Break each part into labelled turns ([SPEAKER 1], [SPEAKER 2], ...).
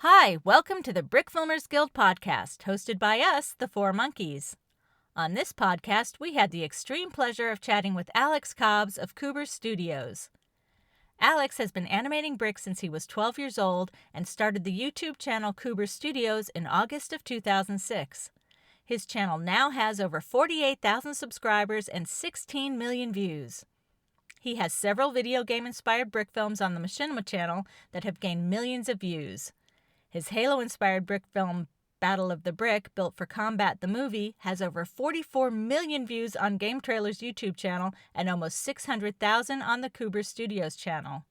[SPEAKER 1] Hi, welcome to the Brickfilmers Guild podcast, hosted by us, the Four Monkeys. On this podcast, we had the extreme pleasure of chatting with Alex Kobbs of Kooberz Studios. Alex has been animating bricks since he was 12 years old and started the YouTube channel Kooberz Studios in August of 2006. His channel now has over 48,000 subscribers and 16 million views. He has several video game-inspired brick films on the Machinima channel that have gained millions of views. His Halo-inspired brick film, Battle of the Brick, built for Combat the Movie, has over 44 million views on Game Trailer's YouTube channel and almost 600,000 on the Kooberz Studios channel.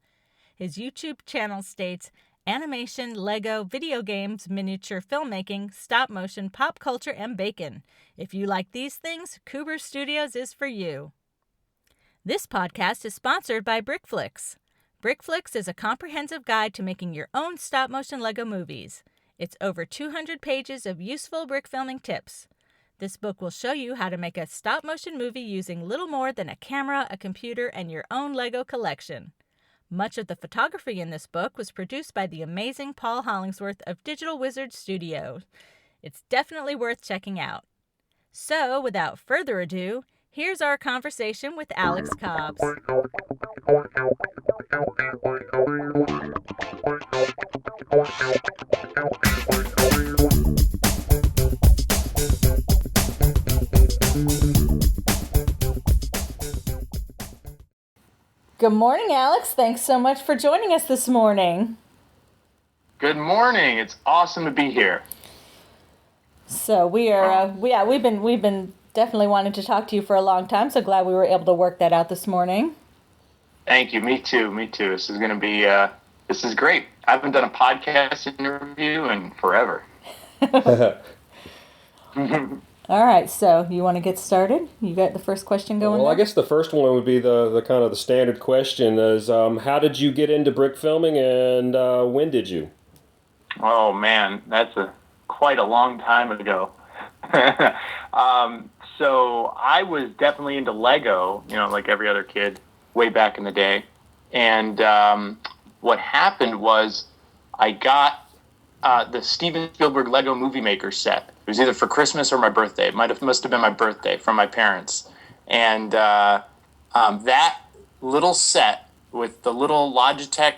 [SPEAKER 1] His YouTube channel states, animation, Lego, video games, miniature filmmaking, stop motion, pop culture, and bacon. If you like these things, Kooberz Studios is for you. This podcast is sponsored by Brickflix. Brickflix is a comprehensive guide to making your own stop-motion Lego movies. It's over 200 pages of useful brick filming tips. This book will show you how to make a stop-motion movie using little more than a camera, a computer, and your own Lego collection. Much of the photography in this book was produced by the amazing Paul Hollingsworth of Digital Wizard Studios. It's definitely worth checking out. So, without further ado, here's our conversation with Alex Kobbs. Good morning, Alex. Thanks so much for joining us this morning.
[SPEAKER 2] Good morning. It's awesome to be here.
[SPEAKER 1] So we've been definitely wanting to talk to you for a long time. So glad we were able to work that out this morning.
[SPEAKER 2] Thank you. Me too. This is going to be this is great. I haven't done a podcast interview in forever.
[SPEAKER 1] All right, so you want to get started? You got the first question going?
[SPEAKER 3] Well,
[SPEAKER 1] there?
[SPEAKER 3] I guess the first one would be the kind of the standard question is, how did you get into brick filming and when did you?
[SPEAKER 2] Oh man, that's quite a long time ago. So I was definitely into Lego, like every other kid way back in the day. And what happened was I got the Steven Spielberg Lego Movie Maker set. It was either for Christmas or my birthday. It must have been my birthday from my parents. And that little set with the little Logitech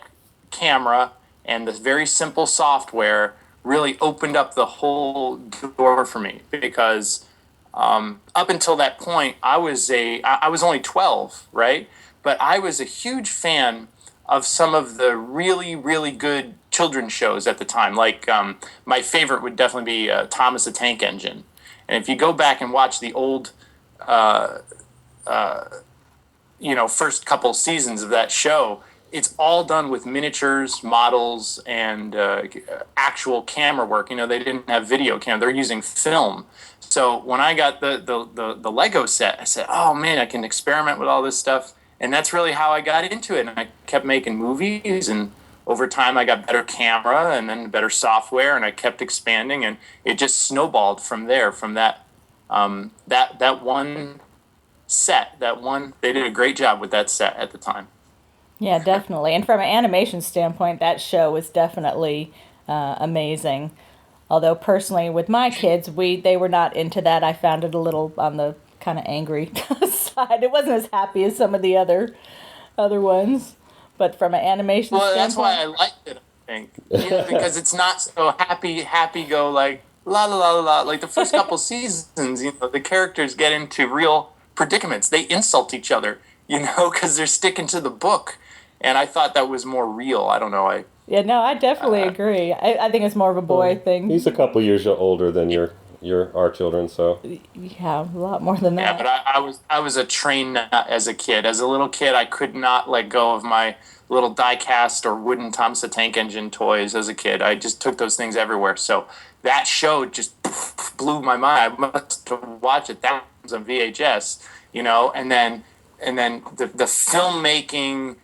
[SPEAKER 2] camera and the very simple software really opened up the whole door for me, because up until that point I was only 12, right? But I was a huge fan of some of the really, really good children's shows at the time. Like my favorite would definitely be Thomas the Tank Engine. And if you go back and watch the old, first couple seasons of that show, it's all done with miniatures, models, and actual camera work. They didn't have video camera; they're using film. So when I got the Lego set, I said, "Oh man, I can experiment with all this stuff." And that's really how I got into it. And I kept making movies, and over time I got better camera and then better software, and I kept expanding, and it just snowballed from there. From that one set, they did a great job with that set at the time.
[SPEAKER 1] Yeah, definitely. And from an animation standpoint, that show was definitely amazing. Although personally, with my kids, they were not into that. I found it a little on the kind of angry side. It wasn't as happy as some of the other ones. But from an animation standpoint...
[SPEAKER 2] Well, that's why I liked it, I think. Because it's not so happy go like, la la la la. Like the first couple seasons, the characters get into real predicaments. They insult each other, because they're sticking to the book. And I thought that was more real. I don't know. I
[SPEAKER 1] definitely agree. I think it's more of a boy thing.
[SPEAKER 3] He's a couple years older than our children, so
[SPEAKER 1] yeah, a lot more than that.
[SPEAKER 2] Yeah, but I was a train nut as a kid. As a little kid, I could not let go of my little die-cast or wooden Thomas the Tank Engine toys as a kid. I just took those things everywhere. So that show just blew my mind. I must have watched it thousands on VHS, and then the filmmaking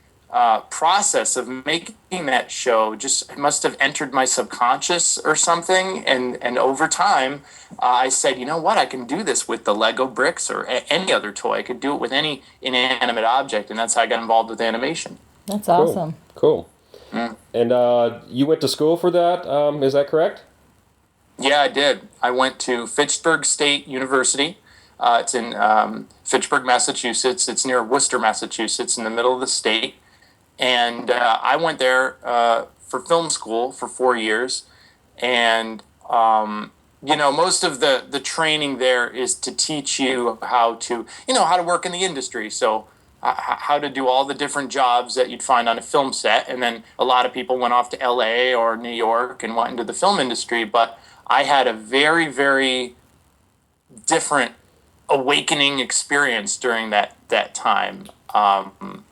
[SPEAKER 2] process of making that show just must have entered my subconscious or something, and over time I said, you know what, I can do this with the Lego bricks or any other toy. I could do it with any inanimate object, and that's how I got involved with animation.
[SPEAKER 1] That's awesome.
[SPEAKER 3] Cool. And you went to school for that, is that correct?
[SPEAKER 2] Yeah, I did. I went to Fitchburg State University. It's in Fitchburg, Massachusetts. It's near Worcester, Massachusetts, in the middle of the state. And I went there for film school for 4 years. And, most of the training there is to teach you how to work in the industry. So how to do all the different jobs that you'd find on a film set. And then a lot of people went off to LA or New York and went into the film industry. But I had a very, very different awakening experience during that time. Because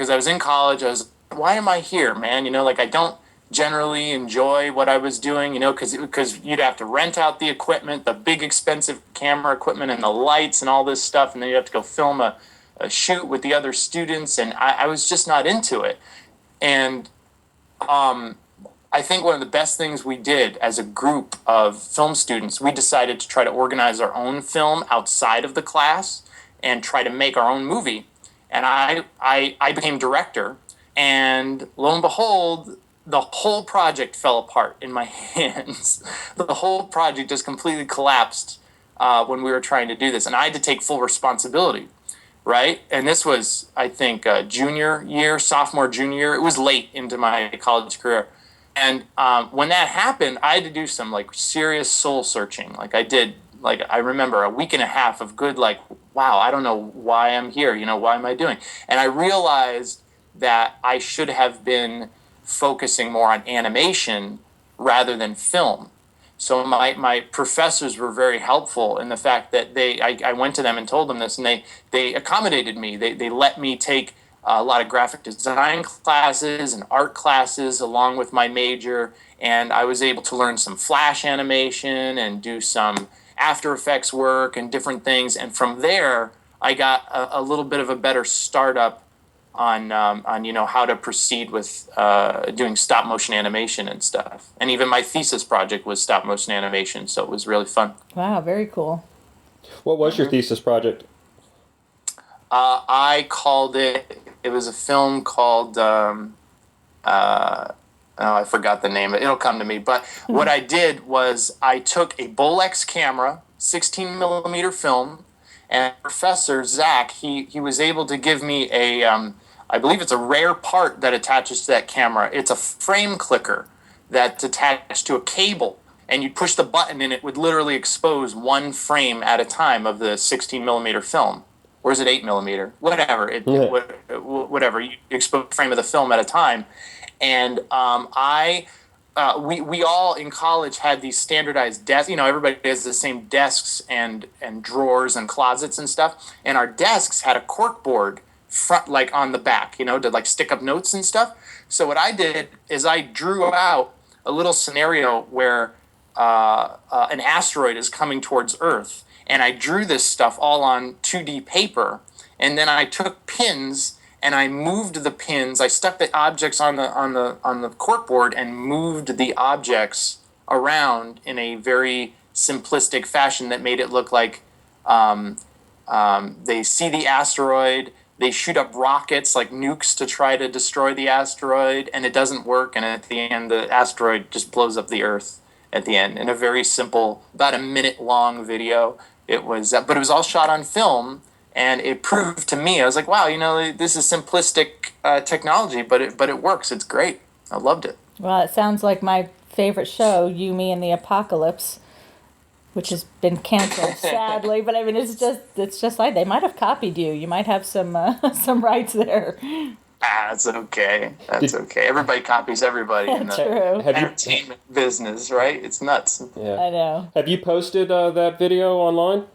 [SPEAKER 2] I was in college, why am I here, man? I don't generally enjoy what I was doing, because you'd have to rent out the equipment, the big expensive camera equipment and the lights and all this stuff, and then you have to go film a shoot with the other students, and I was just not into it. And I think one of the best things we did as a group of film students, we decided to try to organize our own film outside of the class and try to make our own movie. And I became director, and lo and behold, the whole project fell apart in my hands. The whole project just completely collapsed when we were trying to do this, and I had to take full responsibility, right? And this was, I think, sophomore, junior year. It was late into my college career. And when that happened, I had to do some serious soul searching. I remember a week and a half of good, wow, I don't know why I'm here. Why am I doing? And I realized that I should have been focusing more on animation rather than film. So my professors were very helpful in the fact that I went to them and told them this, and they accommodated me. They let me take a lot of graphic design classes and art classes along with my major, and I was able to learn some Flash animation and do some After Effects work and different things. And from there, I got a little bit of a better startup on how to proceed with doing stop motion animation and stuff. And even my thesis project was stop motion animation, so it was really fun.
[SPEAKER 1] Wow, very cool.
[SPEAKER 3] What was your thesis project?
[SPEAKER 2] I called it was a film called, I forgot the name. It'll come to me. But what I did was I took a Bolex camera, 16 millimeter film, and Professor Zach, he was able to give me I believe it's a rare part that attaches to that camera. It's a frame clicker that's attached to a cable, and you'd push the button and it would literally expose one frame at a time of the 16 millimeter film. Or is it 8 millimeter? Whatever. Whatever. You expose a frame of the film at a time. And we all in college had these standardized desks. Everybody has the same desks and drawers and closets and stuff. And our desks had a cork board front, on the back, to stick up notes and stuff. So what I did is I drew out a little scenario where an asteroid is coming towards Earth. And I drew this stuff all on 2D paper, and then I took pins and I moved the pins. I stuck the objects on the corkboard and moved the objects around in a very simplistic fashion that made it look like they see the asteroid, they shoot up rockets like nukes to try to destroy the asteroid, and it doesn't work. And at the end, the asteroid just blows up the Earth at the end in a very simple, about a minute-long video. It was, but it was all shot on film, and it proved to me, I was like, wow, this is simplistic technology, but it works. It's great. I loved it.
[SPEAKER 1] Well, it sounds like my favorite show, You, Me, and the Apocalypse, which has been canceled, sadly. But I mean, it's just like they might have copied you. You might have some rights there.
[SPEAKER 2] That's okay. Okay. Everybody copies everybody in the entertainment business, right? It's nuts.
[SPEAKER 3] Yeah.
[SPEAKER 1] I know.
[SPEAKER 3] Have you posted that video online?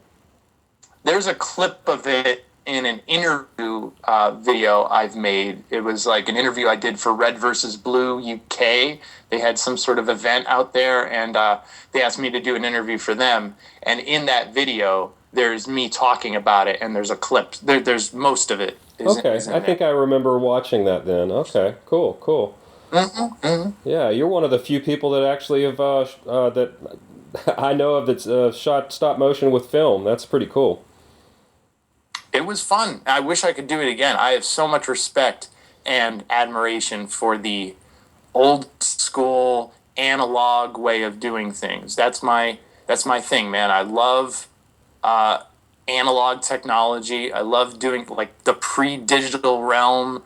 [SPEAKER 2] There's a clip of it in an interview video I've made. It was like an interview I did for Red versus Blue UK. They had some sort of event out there, and they asked me to do an interview for them. And in that video, there's me talking about it, and there's a clip. There's most of it.
[SPEAKER 3] Okay, I think I remember watching that then. Okay, cool.
[SPEAKER 2] Mm-hmm, mm-hmm.
[SPEAKER 3] Yeah, you're one of the few people that actually have, that I know of that's shot stop motion with film. That's pretty cool.
[SPEAKER 2] It was fun. I wish I could do it again. I have so much respect and admiration for the old school analog way of doing things. That's my thing, man. I love analog technology. I love doing like the pre-digital realm.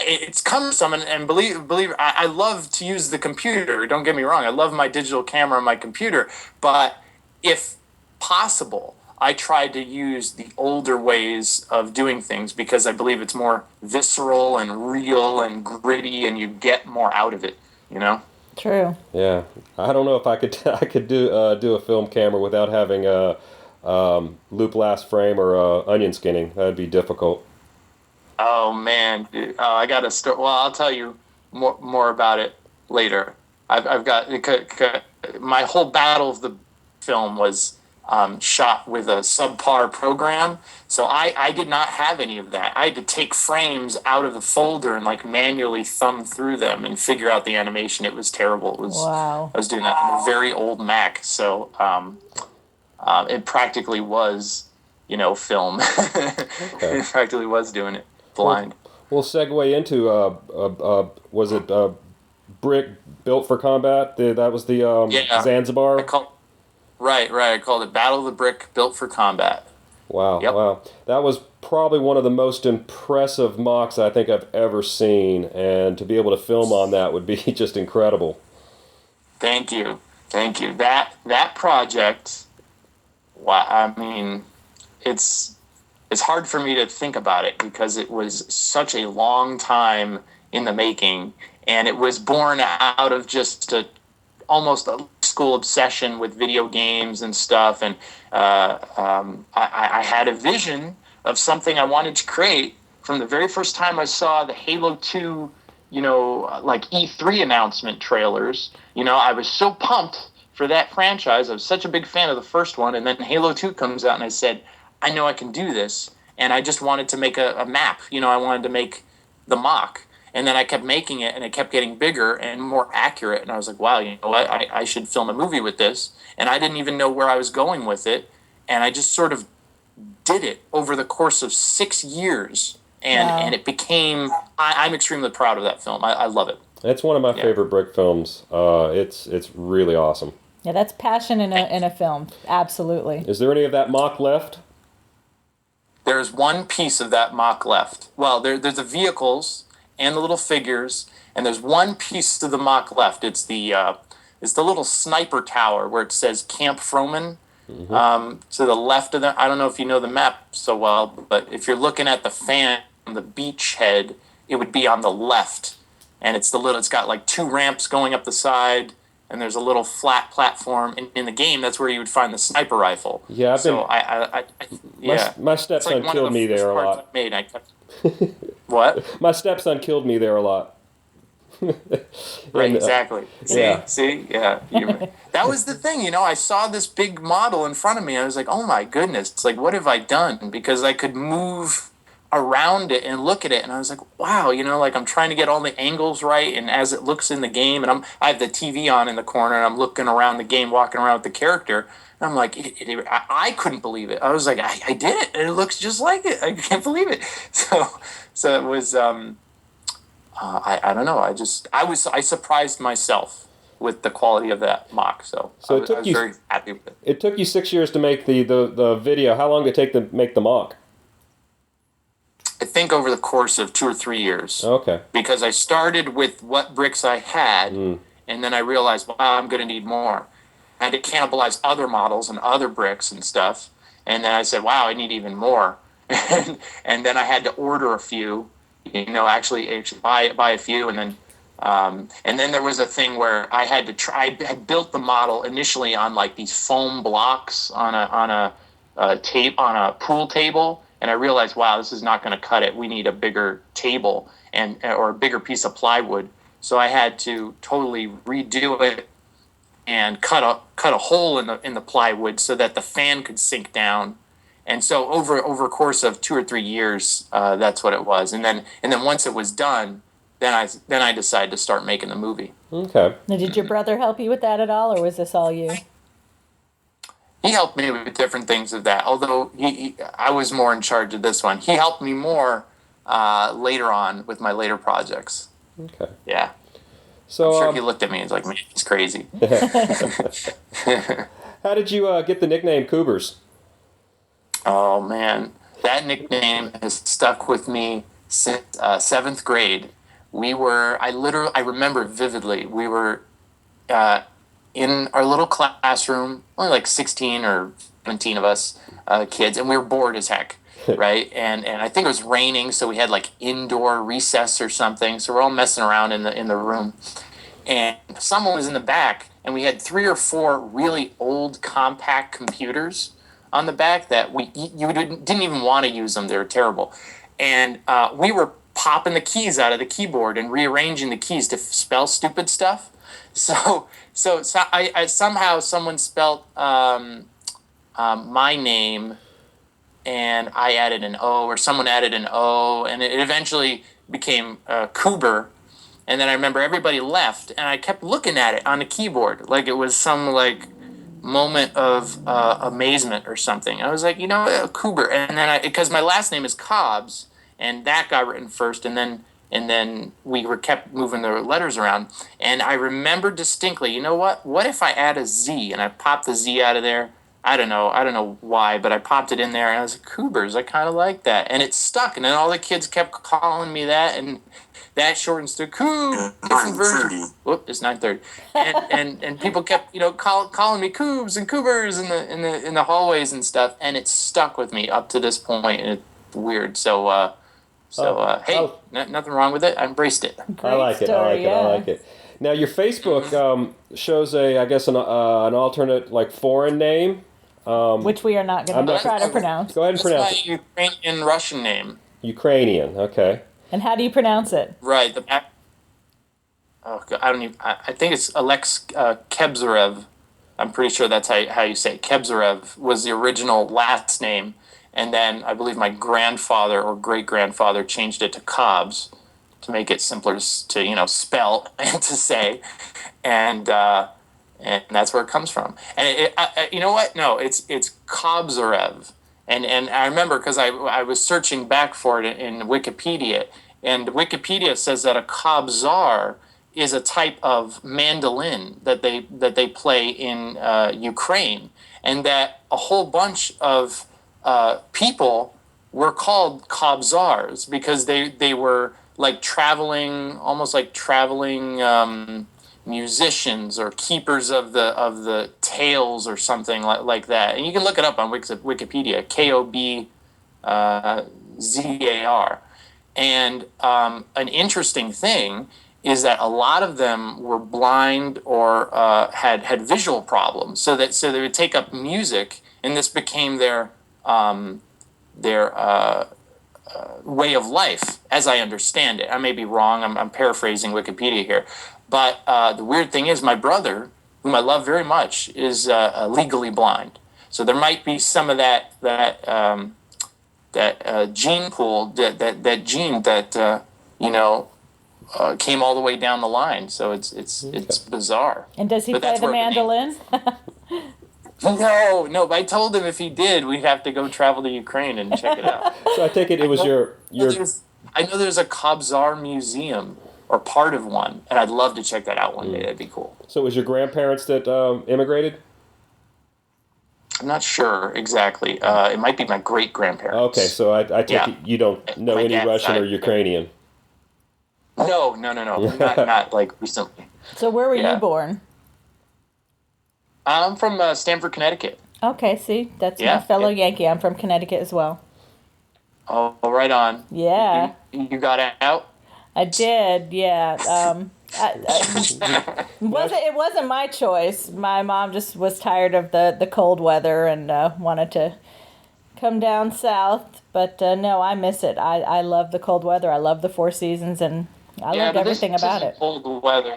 [SPEAKER 2] It's cumbersome, and believe I love to use the computer. Don't get me wrong. I love my digital camera on my computer, but if possible, I try to use the older ways of doing things because I believe it's more visceral and real and gritty, and you get more out of it.
[SPEAKER 1] True.
[SPEAKER 3] Yeah, I don't know if I could do a film camera without having a loop last frame or onion skinning. That'd be difficult.
[SPEAKER 2] Oh man, I got to start. Well, I'll tell you more about it later. I've got my whole Battle of the film was shot with a subpar program, so I did not have any of that. I had to take frames out of the folder and like manually thumb through them and figure out the animation. It was terrible.
[SPEAKER 1] Wow.
[SPEAKER 2] I was doing that on a very old Mac, so it practically was, film.
[SPEAKER 3] Okay.
[SPEAKER 2] It practically was doing it blind.
[SPEAKER 3] We'll segue into was it Brick Built for Combat? That was the Zanzibar.
[SPEAKER 2] Right. I called it Battle of the Brick Built for Combat.
[SPEAKER 3] Wow,
[SPEAKER 2] Yep.
[SPEAKER 3] wow. That was probably one of the most impressive mocks I think I've ever seen, and to be able to film on that would be just incredible.
[SPEAKER 2] Thank you. That project, wow, I mean, it's hard for me to think about it because it was such a long time in the making, and it was born out of just almost a school obsession with video games and stuff. And I had a vision of something I wanted to create from the very first time I saw the Halo 2, like E3 announcement trailers. I was so pumped for that franchise. I was such a big fan of the first one. And then Halo 2 comes out and I said, I know I can do this. And I just wanted to make a map. I wanted to make the mock. And then I kept making it, and it kept getting bigger and more accurate. And I was like, wow, you know what? I should film a movie with this. And I didn't even know where I was going with it. And I just sort of did it over the course of 6 years. And it became, I'm extremely proud of that film. I love it.
[SPEAKER 3] It's one of my favorite Brick films. It's really awesome.
[SPEAKER 1] Yeah, that's passion in a film. Absolutely.
[SPEAKER 3] Is there any of that mock left?
[SPEAKER 2] There's one piece of that mock left. Well, there's the vehicles and the little figures, and there's one piece of the mock left. It's the little sniper tower where it says Camp Frohman. Mm-hmm. To the left of I don't know if you know the map so well, but if you're looking at the fan on the beach head, it would be on the left. And it's got like 2 ramps going up the side, and there's a little flat platform. In the game, that's where you would find the sniper rifle.
[SPEAKER 3] Yeah, my
[SPEAKER 2] It's
[SPEAKER 3] stepson
[SPEAKER 2] like
[SPEAKER 3] killed me there a lot.
[SPEAKER 2] What?
[SPEAKER 3] My stepson killed me there a lot.
[SPEAKER 2] Right, exactly. See? Yeah. That was the thing, I saw this big model in front of me. I was like, oh my goodness, it's like, what have I done? Because I could move around it and look at it, and I was like, wow, like I'm trying to get all the angles right, and as it looks in the game, and I have the TV on in the corner, and I'm looking around the game, walking around with the character, and I'm like, I couldn't believe it. I was like, I did it, and it looks just like it. I can't believe it. So it was, I don't know. I surprised myself with the quality of that mock. So I was very happy with it.
[SPEAKER 3] It took you 6 years to make the video. How long did it take to make the mock?
[SPEAKER 2] I think over the course of 2 or 3 years.
[SPEAKER 3] Okay.
[SPEAKER 2] Because I started with what bricks I had, and then I realized, wow, I'm going to need more. I had to cannibalize other models and other bricks and stuff. And then I said, wow, I need even more. And then I had to order a few, actually buy a few. And then there was a thing where I had to try. I had built the model initially on like these foam blocks on a pool table. And I realized, wow, this is not going to cut it. We need a bigger table or a bigger piece of plywood. So I had to totally redo it and cut a hole in the plywood so that the fan could sink down. And so over a course of 2 or 3 years, that's what it was. And then once it was done, then I decided to start making the movie.
[SPEAKER 3] Okay.
[SPEAKER 1] Now, did your brother help you with that at all, or was this all you?
[SPEAKER 2] he helped me with different things of that. Although I was more in charge of this one. He helped me more later on with my later projects.
[SPEAKER 3] Okay.
[SPEAKER 2] Yeah.
[SPEAKER 3] So
[SPEAKER 2] I'm sure he looked at me and was like, man, he's crazy.
[SPEAKER 3] how did you get the nickname Kooberz?
[SPEAKER 2] Oh, man. That nickname has stuck with me since 7th grade. I remember vividly, we were in our little classroom, only like 16 or 17 of us kids, and we were bored as heck, right? And I think it was raining, so we had like indoor recess or something. So we're all messing around in the room, and someone was in the back, and we had 3 or 4 really old compact computers on the back that you didn't even want to use them. They were terrible, and we were popping the keys out of the keyboard and rearranging the keys to spell stupid stuff. So I somehow someone spelt my name, and I added an O, or someone added an O, and it eventually became Cougar. And then I remember everybody left, and I kept looking at it on the keyboard like it was some like moment of amazement or something. I was like, Cougar, and then because my last name is Kobbs, and that got written first, and then we kept moving the letters around. And I remember distinctly, you know what? What if I add a Z and I pop the Z out of there? I don't know why, but I popped it in there, and I was like, Kooberz, I kind of like that. And it stuck, and then all the kids kept calling me that, and that shortens to Koob. Different version. Whoop, it's 9:30. And people kept, calling me Koobs and Kooberz in the hallways and stuff, and it stuck with me up to this point, and it's weird. So nothing wrong with it. I embraced it.
[SPEAKER 3] I like it. I like it. Now your Facebook shows an alternate like foreign name,
[SPEAKER 1] which we are not going to try to pronounce.
[SPEAKER 3] Go ahead and pronounce
[SPEAKER 2] it. It's my Ukrainian Russian name.
[SPEAKER 3] Ukrainian. Okay.
[SPEAKER 1] And how do you pronounce it?
[SPEAKER 2] Right. Oh God, I think it's Alex Kebzarev. I'm pretty sure that's how you say it. Kebzarev was the original last name. And then I believe my grandfather or great-grandfather changed it to Kobbs to make it simpler to spell and to say, and that's where it comes from. And you know what? No, it's Kobzarev. And I remember because I was searching back for it in Wikipedia, and Wikipedia says that a kobzar is a type of mandolin that they play in Ukraine, and that a whole bunch of people were called kobzars because they were almost like traveling musicians or keepers of the tales or something like that. And you can look it up on Wikipedia, Kobzar. And an interesting thing is that a lot of them were blind or had visual problems, so they would take up music, and this became their way of life, as I understand it. I may be wrong. I'm paraphrasing Wikipedia here. But the weird thing is my brother, whom I love very much, is legally blind. So there might be some of that gene pool, that gene that came all the way down the line. So it's bizarre.
[SPEAKER 1] And does he play the mandolin?
[SPEAKER 2] No, but I told him if he did, we'd have to go travel to Ukraine and check it out.
[SPEAKER 3] So I take it was your.
[SPEAKER 2] I know there's a Kobzar museum, or part of one, and I'd love to check that out one day. That'd be cool.
[SPEAKER 3] So it was your grandparents that immigrated?
[SPEAKER 2] I'm not sure exactly. It might be my great-grandparents.
[SPEAKER 3] Okay, so I take it you don't know any Russian or Ukrainian.
[SPEAKER 2] No. not like recently.
[SPEAKER 1] So where were you born?
[SPEAKER 2] I'm from Stamford, Connecticut.
[SPEAKER 1] Okay, see, that's my fellow Yankee. I'm from Connecticut as well.
[SPEAKER 2] Oh, right on.
[SPEAKER 1] Yeah.
[SPEAKER 2] You got out?
[SPEAKER 1] I did, yeah. It wasn't my choice. My mom just was tired of the cold weather and wanted to come down south. But no, I miss it. I love the cold weather. I love the Four Seasons, and I loved everything about it.
[SPEAKER 2] Cold weather.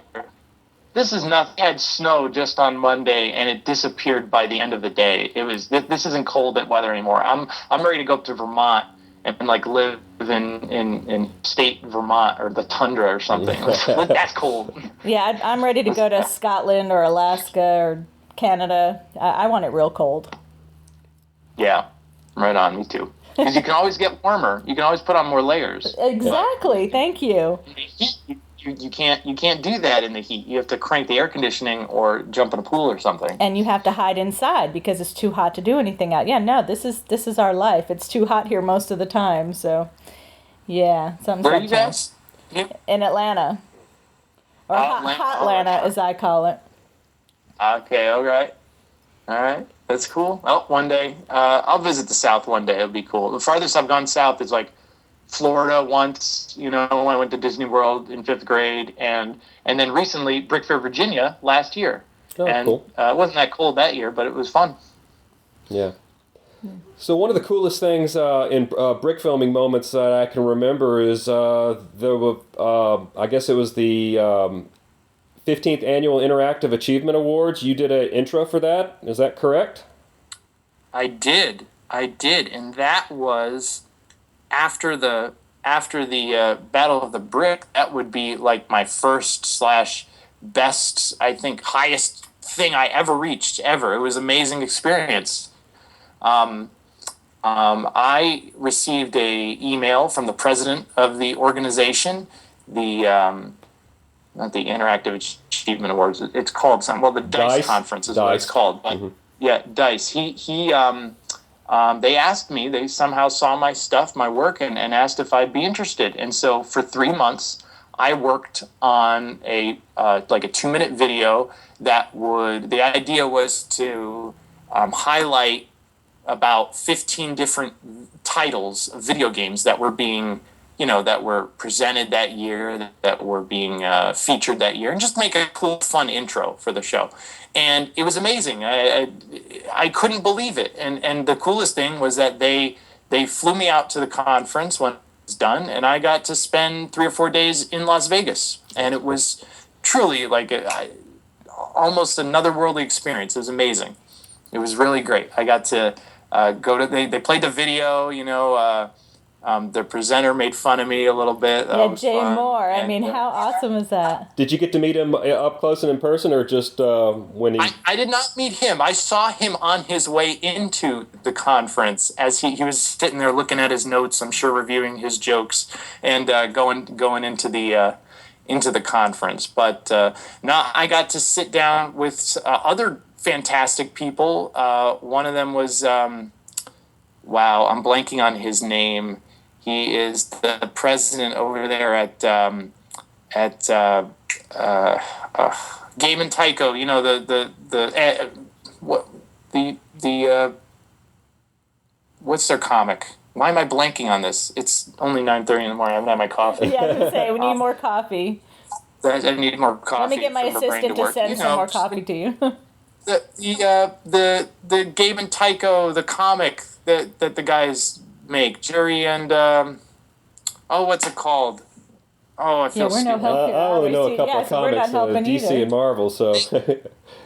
[SPEAKER 2] This is nothing. We had snow just on Monday, and it disappeared by the end of the day. This isn't cold weather anymore. I'm ready to go up to Vermont and live in state Vermont or the tundra or something. That's cold.
[SPEAKER 1] Yeah, I'm ready to go to Scotland or Alaska or Canada. I want it real cold.
[SPEAKER 2] Yeah, right on. Me too. Because you can always get warmer. You can always put on more layers.
[SPEAKER 1] Exactly. Thank you.
[SPEAKER 2] You can't do that in the heat. You have to crank the air conditioning or jump in a pool or something.
[SPEAKER 1] And you have to hide inside because it's too hot to do anything out. Yeah, no, this is our life. It's too hot here most of the time. So, yeah, something's
[SPEAKER 2] Where are
[SPEAKER 1] got
[SPEAKER 2] you
[SPEAKER 1] to
[SPEAKER 2] guys?
[SPEAKER 1] change. In Atlanta, or Hotlanta, as I call it.
[SPEAKER 2] Okay, all right. That's cool. Well, one day, I'll visit the South one day. It'll be cool. The farthest I've gone south is like Florida once, when I went to Disney World in 5th grade, and then recently Brickfilmer, Virginia last year.
[SPEAKER 3] Oh,
[SPEAKER 2] and
[SPEAKER 3] cool.
[SPEAKER 2] It wasn't that cold that year, but it was fun.
[SPEAKER 3] Yeah. So one of the coolest things in brick filming moments that I can remember is there were, I guess it was the 15th Annual Interactive Achievement Awards. You did an intro for that. Is that correct?
[SPEAKER 2] I did, and that was after the Battle of the Brick. That would be like my first/best, I think, highest thing I ever reached ever. It was an amazing experience. I received a email from the president of the organization, not the Interactive Achievement Awards. It's called something. Well, the Dice Conference is what it's called. But, yeah, Dice. They asked me. They somehow saw my stuff, my work, and asked if I'd be interested. And so for 3 months, I worked on a 2-minute video that the idea was to highlight about 15 different titles of video games that were being, that were presented that year, that were being featured that year, and just make a cool, fun intro for the show. And it was amazing. I couldn't believe it. And the coolest thing was that they flew me out to the conference when it was done, and I got to spend 3 or 4 days in Las Vegas. And it was truly like almost another worldly experience. It was amazing. It was really great. I got to they played the video, the presenter made fun of me a little bit.
[SPEAKER 1] Yeah, Jay Moore. I mean, how awesome is that?
[SPEAKER 3] Did you get to meet him up close and in person, or just when he...
[SPEAKER 2] I did not meet him. I saw him on his way into the conference as he was sitting there looking at his notes, I'm sure reviewing his jokes, and going into the conference. But I got to sit down with other fantastic people. One of them was, I'm blanking on his name. He is the president over there at Game and Tycho. What's their comic? Why am I blanking on this? It's only 9:30 in the morning. I haven't had my coffee.
[SPEAKER 1] Yeah, I was gonna say we need more coffee.
[SPEAKER 2] I need more coffee.
[SPEAKER 1] Let me get my assistant to send some more coffee to you.
[SPEAKER 2] The Game and Tycho, the comic that the guys make, Jerry and what's it called? Oh, I feel
[SPEAKER 1] we're no help here.
[SPEAKER 3] I only know a couple of comics, DC
[SPEAKER 1] either.
[SPEAKER 3] and Marvel. So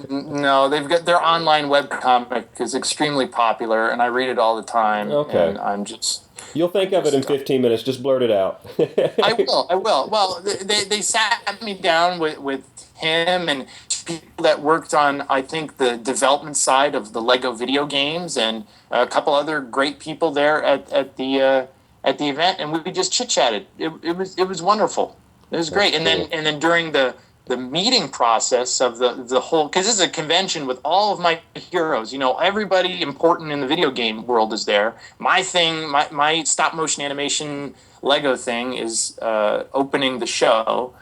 [SPEAKER 2] no, they've got their online webcomic is extremely popular, and I read it all the time.
[SPEAKER 3] Okay,
[SPEAKER 2] and I'm just.
[SPEAKER 3] You'll think of it in 15 minutes. Just blurt it out.
[SPEAKER 2] I will. Well, they sat me down with him and people that worked on, I think, the development side of the Lego video games, and a couple other great people there at the event, and we just chit-chatted. It was wonderful. It was great. And then during the meeting process of the whole, because this is a convention with all of my heroes, everybody important in the video game world is there. My thing, my stop motion animation Lego thing is opening the show,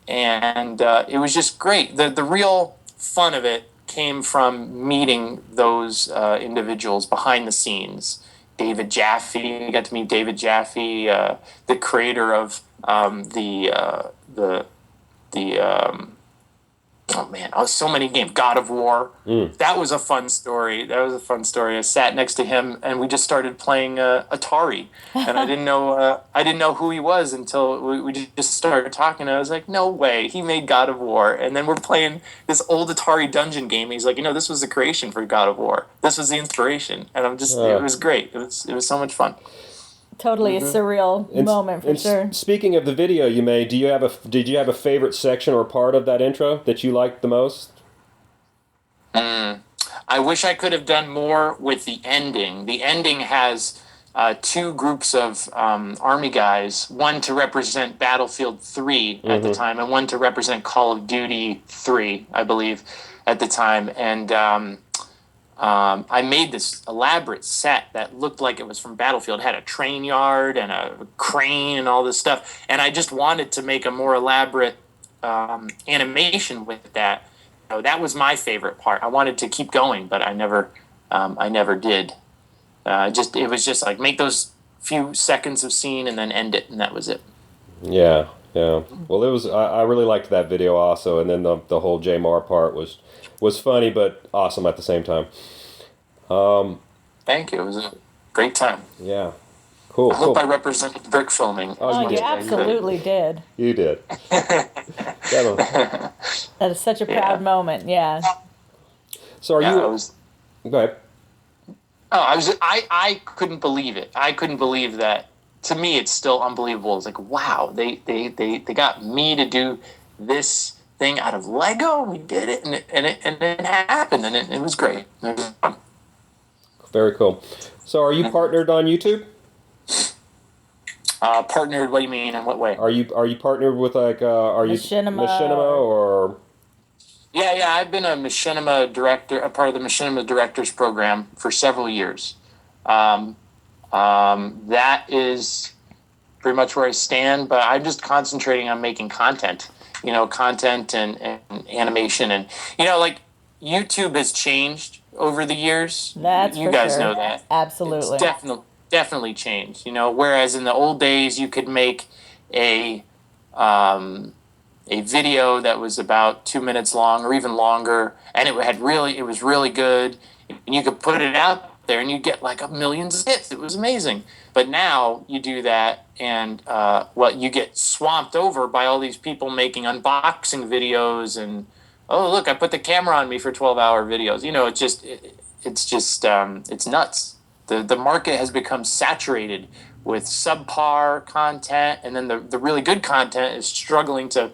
[SPEAKER 2] and it was just great. The real fun of it came from meeting those individuals behind the scenes. David Jaffe, I got to meet David Jaffe, the creator of so many games. God of War. That was a fun story. I sat next to him, and we just started playing Atari. And I didn't know who he was until we just started talking. And I was like, no way, he made God of War. And then we're playing this old Atari dungeon game. He's like, this was the creation for God of War. This was the inspiration. And I'm just, it was great. It was so much fun.
[SPEAKER 1] Totally a surreal moment for sure.
[SPEAKER 3] Speaking of the video you made, did you have a favorite section or part of that intro that you liked the most?
[SPEAKER 2] I wish I could have done more with the ending. The ending has two groups of Army guys, one to represent Battlefield 3 at the time, and one to represent Call of Duty 3, I believe, at the time. And I made this elaborate set that looked like it was from Battlefield. It had a train yard and a crane and all this stuff. And I just wanted to make a more elaborate animation with that. So that was my favorite part. I wanted to keep going, but I never did. It was just like make those few seconds of scene and then end it, and that was it.
[SPEAKER 3] Yeah. Well, it was. I really liked that video also, and then the whole Jamar part was funny but awesome at the same time.
[SPEAKER 2] Thank you. It was a great time.
[SPEAKER 3] Yeah. Cool.
[SPEAKER 2] I hope I represented brick filming.
[SPEAKER 1] Oh, you absolutely did.
[SPEAKER 3] You did.
[SPEAKER 1] That is such a proud moment. Yeah.
[SPEAKER 3] So are you? Go ahead.
[SPEAKER 2] Oh, I couldn't believe it. I couldn't believe that. To me, it's still unbelievable. It's like, wow, they got me to do this thing out of Lego. We did it, and it happened, and it was great. It was fun.
[SPEAKER 3] Very cool. So, are you partnered on YouTube?
[SPEAKER 2] Partnered? What do you mean? In what way?
[SPEAKER 3] Are you partnered with Machinima or?
[SPEAKER 2] Yeah. I've been a Machinima director, a part of the Machinima Directors Program for several years. That is pretty much where I stand. But I'm just concentrating on making content. Content and animation, and like YouTube has changed over the years.
[SPEAKER 1] That's
[SPEAKER 2] you guys know that.
[SPEAKER 1] Absolutely.
[SPEAKER 2] It's definitely changed. Whereas in the old days you could make a video that was about 2 minutes long or even longer, and it was really good, and you could put it out there and you get like millions of hits. It was amazing. But now you do that and you get swamped over by all these people making unboxing videos and, oh, look, I put the camera on me for 12-hour videos. It's nuts. The market has become saturated with subpar content, and then the really good content is struggling to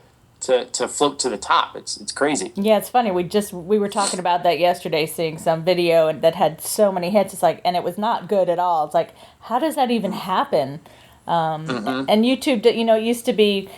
[SPEAKER 2] float to the top. It's crazy.
[SPEAKER 1] Yeah, it's funny. We were talking about that yesterday, seeing some video that had so many hits. It's like, and it was not good at all. It's like, how does that even happen? And YouTube, it used to be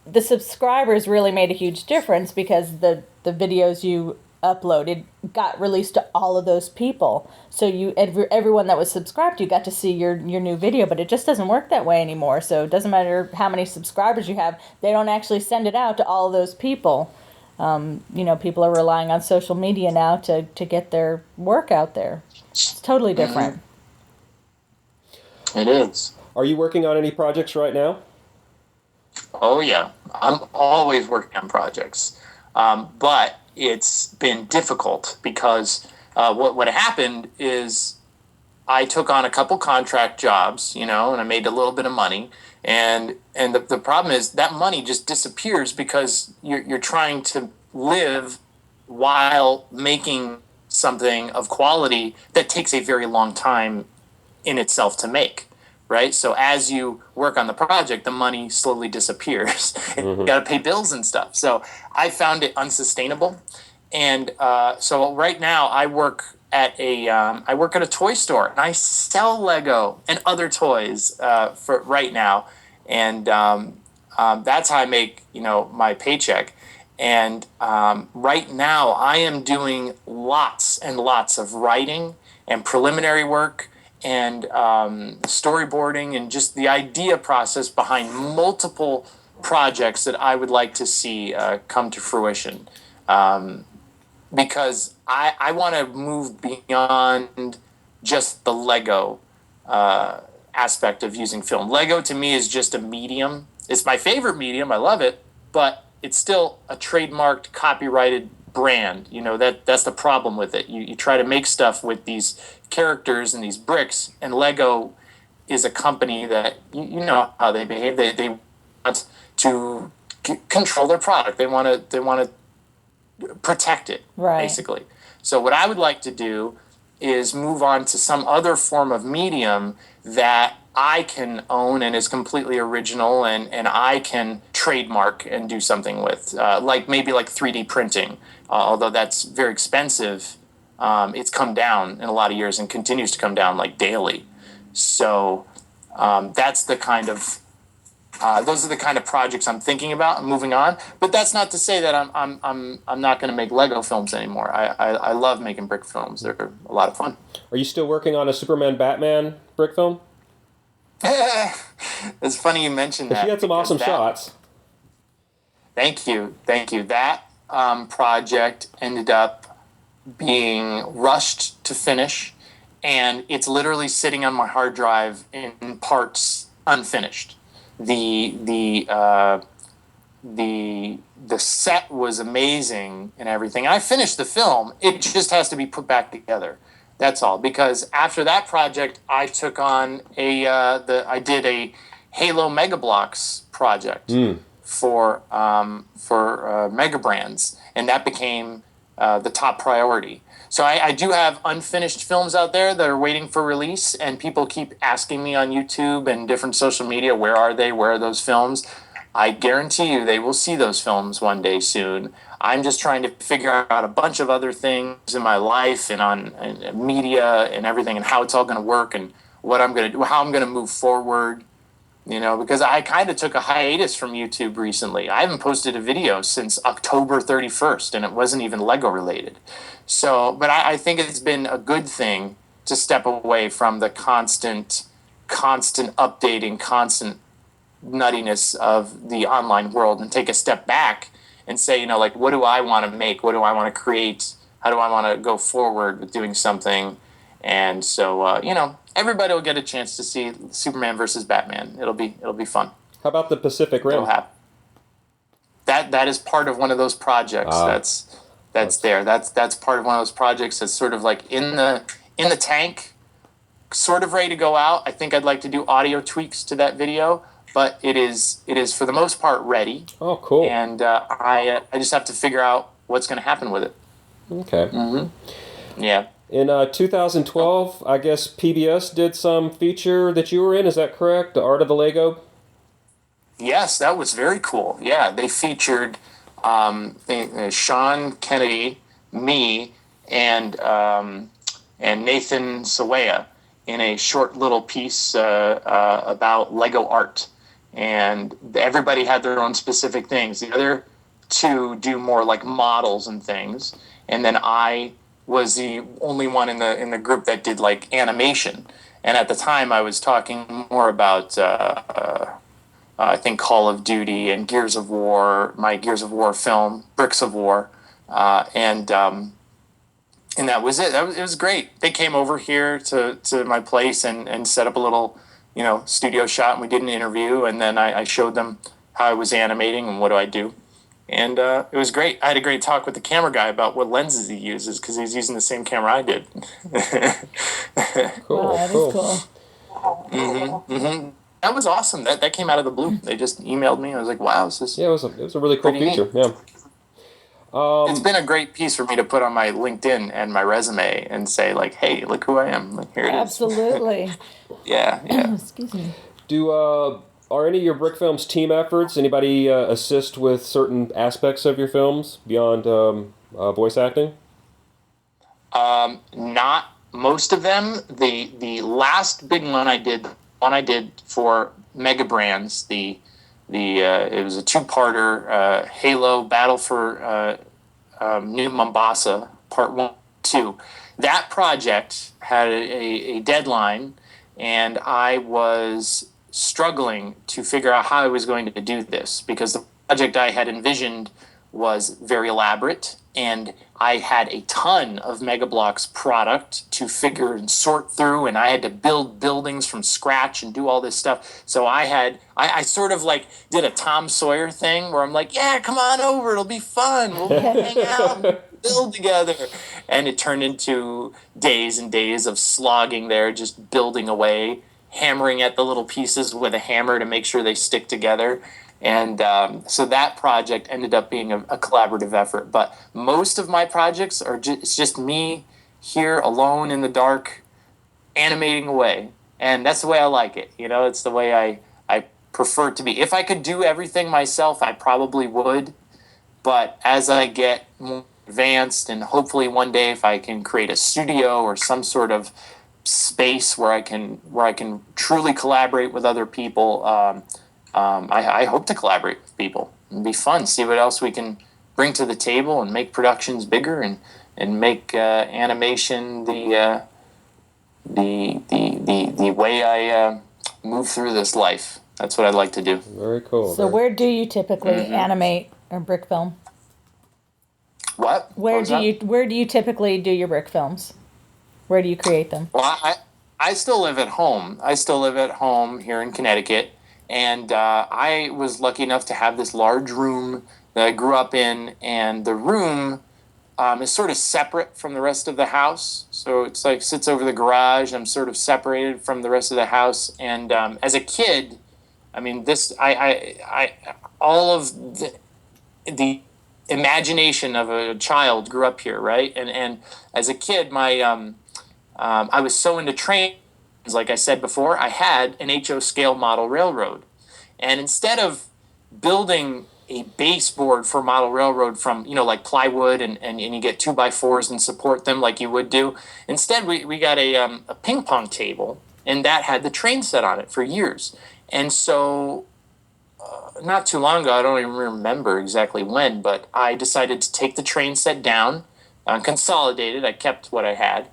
[SPEAKER 1] the subscribers really made a huge difference because the videos you uploaded got released to all of those people. So everyone that was subscribed to you got to see your new video, but it just doesn't work that way anymore. So it doesn't matter how many subscribers you have, they don't actually send it out to all of those people. People are relying on social media now to get their work out there. It's totally different.
[SPEAKER 2] It is.
[SPEAKER 3] Are you working on any projects right now?
[SPEAKER 2] Oh, yeah. I'm always working on projects. But it's been difficult because what happened is I took on a couple contract jobs, and I made a little bit of money. And the problem is that money just disappears because you're trying to live while making something of quality that takes a very long time in itself to make. Right? So as you work on the project, the money slowly disappears. And you got to pay bills and stuff. So I found it unsustainable. And so right now I work at a toy store, and I sell Lego and other toys for right now. And that's how I make my paycheck. And right now I am doing lots and lots of writing and preliminary work and storyboarding and just the idea process behind multiple projects that I would like to see come to fruition. Because I want to move beyond just the Lego aspect of using film. Lego to me is just a medium. It's my favorite medium. I love it, but it's still a trademarked, copyrighted brand. That's the problem with it. You try to make stuff with these characters and these bricks, and Lego is a company that you know how they behave. They want to control their product. They want to protect it, right, basically. So what I would like to do is move on to some other form of medium that I can own and is completely original and I can trademark and do something with, like maybe like 3D printing, although that's very expensive it's come down in a lot of years and continues to come down like daily. So that's the kind of those are the kind of projects I'm thinking about and moving on. But that's not to say that I'm not going to make Lego films anymore. I love making brick films. They're a lot of fun.
[SPEAKER 3] Are you still working on a Superman Batman brick film?
[SPEAKER 2] It's funny you mentioned that.
[SPEAKER 3] She had some awesome shots.
[SPEAKER 2] Thank you. That project ended up being rushed to finish, and it's literally sitting on my hard drive in parts unfinished. The set was amazing and everything. I finished the film. It just has to be put back together. That's all. Because after that project, I took on I did a Halo Mega Bloks project for Mega Brands, and that became the top priority. So I do have unfinished films out there that are waiting for release, and people keep asking me on YouTube and different social media, where are they? Where are those films? I guarantee you they will see those films one day soon. I'm just trying to figure out a bunch of other things in my life and on media and everything, and how it's all going to work and what I'm going to do, how I'm going to move forward. Because I kind of took a hiatus from YouTube recently. I haven't posted a video since October 31st, and it wasn't even Lego related. So, but I think it's been a good thing to step away from the constant updating, constant nuttiness of the online world and take a step back and say, what do I want to make? What do I want to create? How do I want to go forward with doing something? And so, everybody will get a chance to see Superman versus Batman. It'll be fun.
[SPEAKER 3] How about the Pacific Rim?
[SPEAKER 2] That is part of one of those projects. That's there. That's part of one of those projects that's sort of like in the tank, sort of ready to go out. I think I'd like to do audio tweaks to that video, but it is for the most part ready.
[SPEAKER 3] Oh, cool.
[SPEAKER 2] And I just have to figure out what's going to happen with it.
[SPEAKER 3] Okay.
[SPEAKER 2] Mm-hmm. Yeah.
[SPEAKER 3] In 2012, I guess PBS did some feature that you were in. Is that correct? The Art of the Lego?
[SPEAKER 2] Yes, that was very cool. Yeah, they featured Sean Kennedy, me, and Nathan Sawyer in a short little piece about Lego art. And everybody had their own specific things. The other two do more like models and things. And then I was the only one in the group that did like animation. And at the time I was talking more about I think Call of Duty and Gears of War, my Gears of War film, Bricks of War, and that was it. It was great. They came over here to my place and set up a little studio shot, and we did an interview, and then I showed them how I was animating and what do I do. And it was great. I had a great talk with the camera guy about what lenses he uses, because he's using the same camera I did.
[SPEAKER 3] Cool.
[SPEAKER 4] Wow, that is cool.
[SPEAKER 2] Mm-hmm, mm-hmm. That was awesome. That came out of the blue. They just emailed me. I was like, wow, this is...
[SPEAKER 3] Yeah, it was a really cool feature. Neat. Yeah.
[SPEAKER 2] It's been a great piece for me to put on my LinkedIn and my resume and say, like, hey, look who I am. Like, here it is.
[SPEAKER 4] Absolutely.
[SPEAKER 2] Yeah.
[SPEAKER 4] Excuse me.
[SPEAKER 3] Are any of your brick films team efforts? Anybody assist with certain aspects of your films beyond voice acting?
[SPEAKER 2] Not most of them. The last big one I did for Mega Brands, it was a two-parter, Halo Battle for New Mombasa, Part 1, 2. That project had a deadline, and I was struggling to figure out how I was going to do this, because the project I had envisioned was very elaborate, and I had a ton of Mega Bloks product to figure and sort through, and I had to build buildings from scratch and do all this stuff. So I sort of like did a Tom Sawyer thing where I'm like, yeah, come on over, it'll be fun. We'll hang out and build together. And it turned into days and days of slogging there, just building away, hammering at the little pieces with a hammer to make sure they stick together. And so that project ended up being a collaborative effort. But most of my projects it's just me here alone in the dark, animating away. And that's the way I like it. It's the way I prefer it to be. If I could do everything myself, I probably would. But as I get more advanced, and hopefully one day if I can create a studio or some sort of space where I can truly collaborate with other people, I hope to collaborate with people. It'd be fun. See what else we can bring to the table and make productions bigger and make animation the way I move through this life. That's what I'd like to do.
[SPEAKER 3] Very cool.
[SPEAKER 4] So where do you typically animate or brick film?
[SPEAKER 2] What?
[SPEAKER 4] Where do you typically do your brick films? Where do you create them?
[SPEAKER 2] Well, I still live at home. I still live at home here in Connecticut, and I was lucky enough to have this large room that I grew up in, and the room is sort of separate from the rest of the house. So it's like sits over the garage. I'm sort of separated from the rest of the house, and as a kid, I mean, all of the imagination of a child grew up here, right? And as a kid, I was so into trains. Like I said before, I had an HO scale model railroad, and instead of building a baseboard for model railroad from like plywood and you get 2x4s and support them like you would do, instead we got a ping pong table, and that had the train set on it for years. And so not too long ago, I don't even remember exactly when, but I decided to take the train set down, consolidated. I kept what I had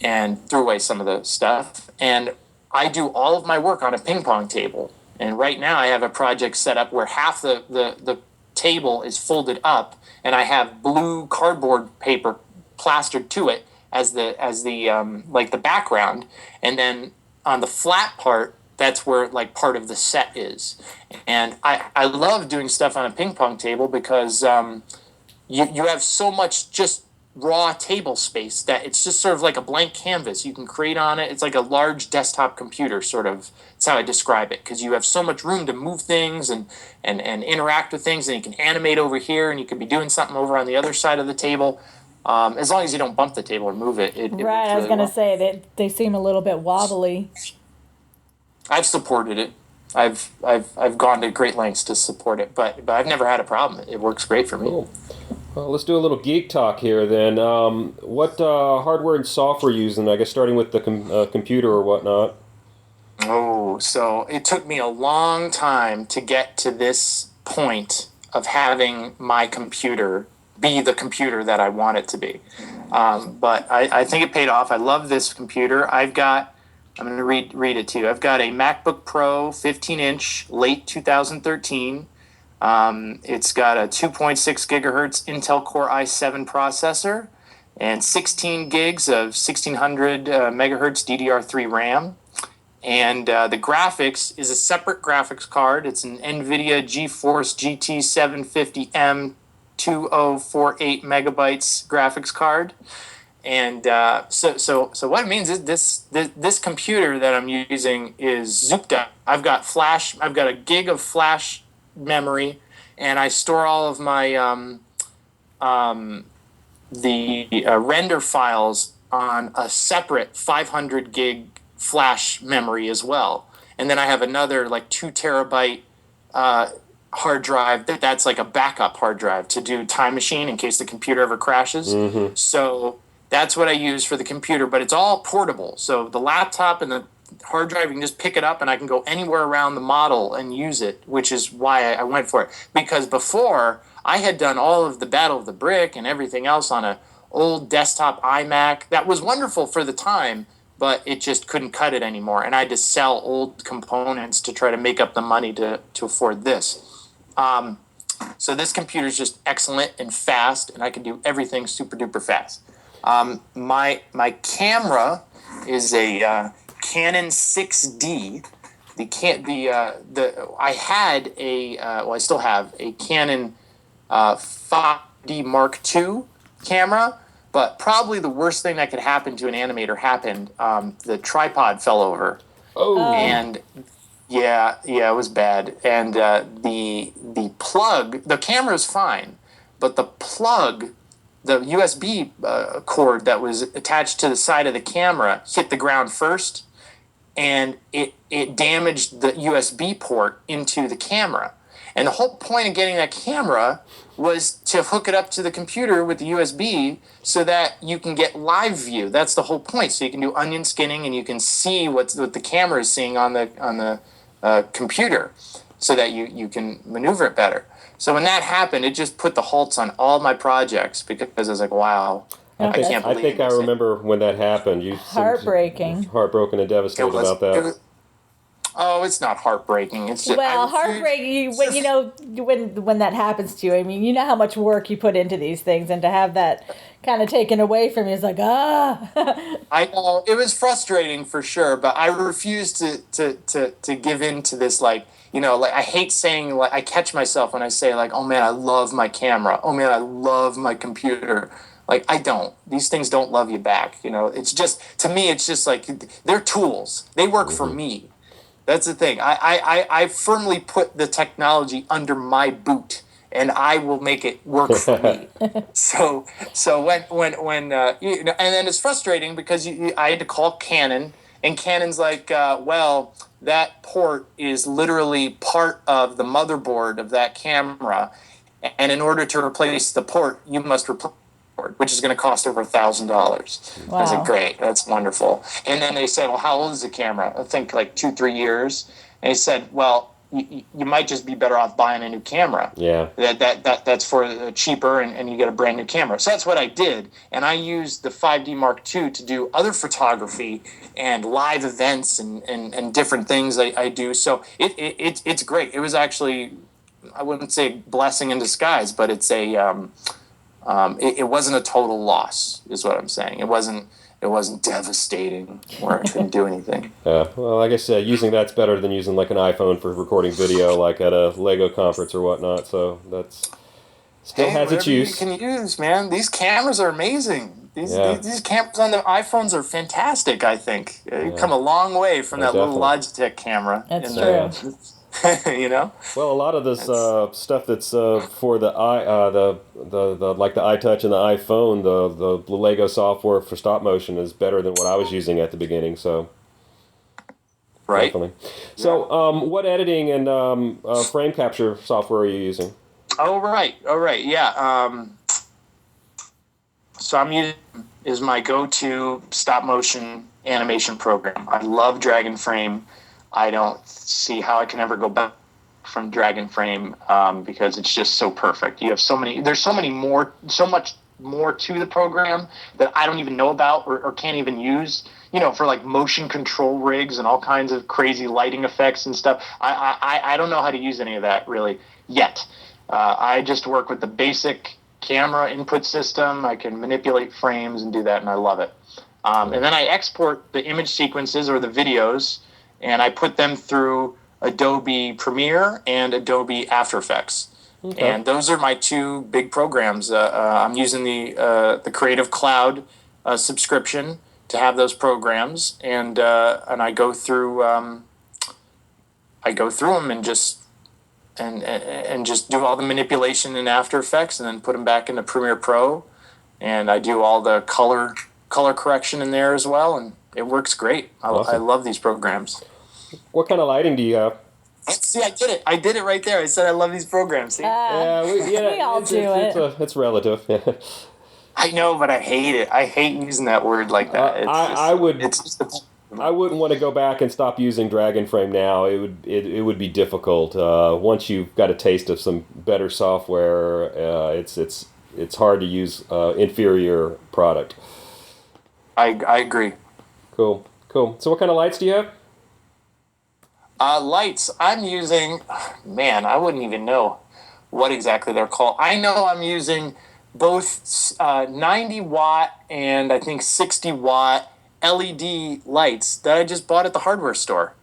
[SPEAKER 2] and threw away some of the stuff. And I do all of my work on a ping pong table. And right now I have a project set up where half the table is folded up, and I have blue cardboard paper plastered to it as the like the background. And then on the flat part, that's where like part of the set is. And I love doing stuff on a ping pong table because you have so much just raw table space that it's just sort of like a blank canvas. You can create on it. It's like a large desktop computer, sort of. That's how I describe it, because you have so much room to move things and interact with things, and you can animate over here, and you could be doing something over on the other side of the table. As long as you don't bump the table or move it. It
[SPEAKER 4] Right, I was going to say that they seem a little bit wobbly.
[SPEAKER 2] I've supported it. I've gone to great lengths to support it, but I've never had a problem. It works great for me.
[SPEAKER 3] Cool. Well, let's do a little geek talk here then. What hardware and software are you using? I guess starting with the computer or whatnot.
[SPEAKER 2] Oh, so it took me a long time to get to this point of having my computer be the computer that I want it to be. But I think it paid off. I love this computer. I'm going to read it to you. I've got a MacBook Pro 15-inch, late 2013. It's got a 2.6 gigahertz Intel Core i7 processor and 16 gigs of 1600 megahertz DDR3 RAM. And the graphics is a separate graphics card. It's an NVIDIA GeForce GT 750M 2048 megabytes graphics card. And so what it means is this computer that I'm using is zooped up. I've got a gig of flash memory, and I store all of my render files on a separate 500 gig flash memory as well. And then I have another like 2 terabyte hard drive that's like a backup hard drive to do Time Machine in case the computer ever crashes. Mm-hmm. So that's what I use for the computer, but it's all portable. So the laptop and the hard drive, you can just pick it up and I can go anywhere around the model and use it, which is why I went for it. Because before, I had done all of the Battle of the Brick and everything else on an old desktop iMac. That was wonderful for the time, but it just couldn't cut it anymore. And I had to sell old components to try to make up the money to afford this. So this computer is just excellent and fast, and I can do everything super duper fast. My camera is a Canon 6D. I still have a Canon 5D Mark II camera, but probably the worst thing that could happen to an animator happened. The tripod fell over. Oh. And yeah, it was bad. And the plug, the camera's fine, but the plug, the USB cord that was attached to the side of the camera hit the ground first, and it damaged the USB port into the camera. And the whole point of getting that camera was to hook it up to the computer with the USB so that you can get live view. That's the whole point. So you can do onion skinning and you can see what the camera is seeing on the computer, so that you can maneuver it better. So when that happened, it just put the halts on all my projects, because I was like, wow, I can't believe
[SPEAKER 3] I think I remember when that happened. You
[SPEAKER 4] Heartbreaking.
[SPEAKER 3] heartbroken and devastated about that.
[SPEAKER 2] Oh, it's not heartbreaking. It's just
[SPEAKER 4] heartbreaking. When that happens to you, I mean, you know how much work you put into these things, and to have that kind of taken away from you is like, ah.
[SPEAKER 2] I know it was frustrating for sure, but I refused to give in to this. Like, like, I hate saying, like, I catch myself when I say, like, oh man, I love my camera. Oh man, I love my computer. Like, I don't. These things don't love you back. It's just, to me, it's just like, they're tools. They work for me. That's the thing. I firmly put the technology under my boot, and I will make it work for me. So when and then it's frustrating because I had to call Canon, and Canon's like, well, that port is literally part of the motherboard of that camera, and in order to replace the port, you must replace the port, which is going to cost over $1,000.
[SPEAKER 4] Wow.
[SPEAKER 2] I was like, great, that's wonderful. And then they said, well, how old is the camera? I think like 2-3 years. And they said, well, you might just be better off buying a new camera.
[SPEAKER 3] Yeah.
[SPEAKER 2] That's for cheaper, and you get a brand new camera. So that's what I did, and I used the 5D Mark II to do other photography and live events and different things I do. So it's great. It was actually, I wouldn't say blessing in disguise, but it's it wasn't a total loss, is what I'm saying. It wasn't devastating where I couldn't do anything.
[SPEAKER 3] Well, like I said, using that's better than using like an iPhone for recording video, like at a Lego conference or whatnot. So that's still has its use.
[SPEAKER 2] You can use, man. These cameras are amazing. These cameras on the iPhones are fantastic. I think you've come a long way from that
[SPEAKER 3] definitely.
[SPEAKER 2] little Logitech camera.
[SPEAKER 4] That's true.
[SPEAKER 2] Well,
[SPEAKER 3] a lot of this stuff that's for the like the iTouch and the iPhone, the Lego software for stop motion is better than what I was using at the beginning. So,
[SPEAKER 2] right.
[SPEAKER 3] Definitely. So, what editing and frame capture software are you using?
[SPEAKER 2] Oh right, yeah. So I'm using is my go-to stop motion animation program. I love Dragon Frame. I don't see how I can ever go back from Dragon Frame because it's just so perfect. There's so much more to the program that I don't even know about or can't even use, for like motion control rigs and all kinds of crazy lighting effects and stuff. I don't know how to use any of that really yet. I just work with the basic camera input system. I can manipulate frames and do that, and I love it. And then I export the image sequences or the videos, and I put them through Adobe Premiere and Adobe After Effects. Okay. And those are my two big programs. I'm using the Creative Cloud subscription to have those programs, and I go through them and just do all the manipulation in After Effects, and then put them back into Premiere Pro, and I do all the color correction in there as well, and it works great.
[SPEAKER 3] Awesome.
[SPEAKER 2] I love these programs.
[SPEAKER 3] What kind of lighting do you have?
[SPEAKER 2] See, I did it. I did it right there. I said I love these programs. See?
[SPEAKER 4] We all do it.
[SPEAKER 3] It's relative.
[SPEAKER 2] I know, but I hate it. I hate using that word like that.
[SPEAKER 3] I wouldn't want to go back and stop using Dragon Frame now. It would be difficult. Once you've got a taste of some better software, it's hard to use inferior product.
[SPEAKER 2] I agree.
[SPEAKER 3] Cool. So what kind of lights do you have?
[SPEAKER 2] Lights, I'm using, man, I wouldn't even know what exactly they're called. I know I'm using both 90 watt and I think 60 watt LED lights that I just bought at the hardware store.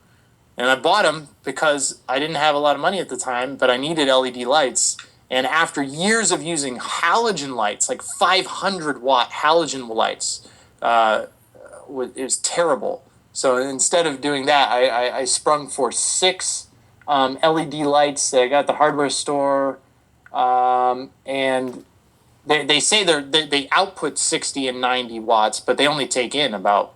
[SPEAKER 2] And I bought them because I didn't have a lot of money at the time, but I needed LED lights. And after years of using halogen lights, like 500 watt halogen lights, it was terrible. So instead of doing that, I sprung for 6 LED lights that I got at the hardware store, and they say they output 60 and 90 watts, but they only take in about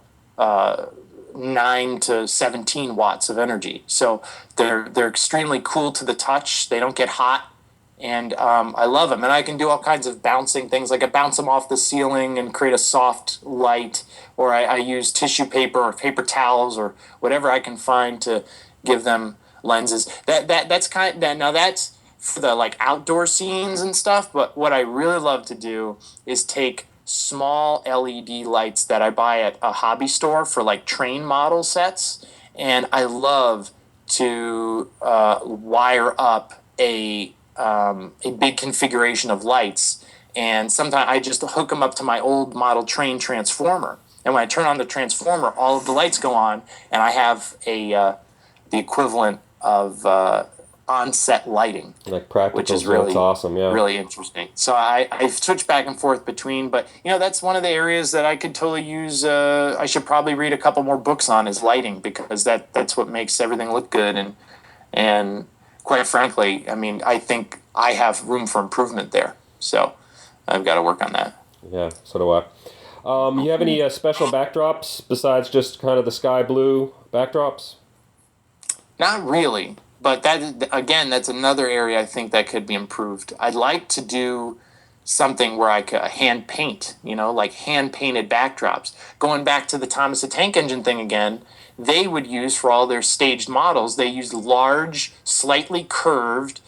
[SPEAKER 2] 9 to 17 watts of energy. So they're extremely cool to the touch. They don't get hot. And I love them. And I can do all kinds of bouncing things. Like I bounce them off the ceiling and create a soft light. Or I use tissue paper or paper towels or whatever I can find to give them lenses. That's now that's for the like outdoor scenes and stuff. But what I really love to do is take small LED lights that I buy at a hobby store for like train model sets. And I love to wire up a big configuration of lights, and sometimes I just hook them up to my old model train transformer. And when I turn on the transformer, all of the lights go on, and I have the equivalent of on-set lighting,
[SPEAKER 3] like practical.
[SPEAKER 2] Which is really
[SPEAKER 3] that's awesome. Yeah,
[SPEAKER 2] really interesting. So I switch back and forth between, but that's one of the areas that I could totally use. I should probably read a couple more books on is lighting, because that's what makes everything look good and quite frankly, I mean, I think I have room for improvement there. So I've got to work on that.
[SPEAKER 3] Yeah, so do I. You have any special backdrops besides just kind of the sky blue backdrops?
[SPEAKER 2] Not really, but that's another area I think that could be improved. I'd like to do something where I could hand paint, like hand painted backdrops. Going back to the Thomas the Tank Engine thing again, they would use for all their staged models, they used large, slightly curved,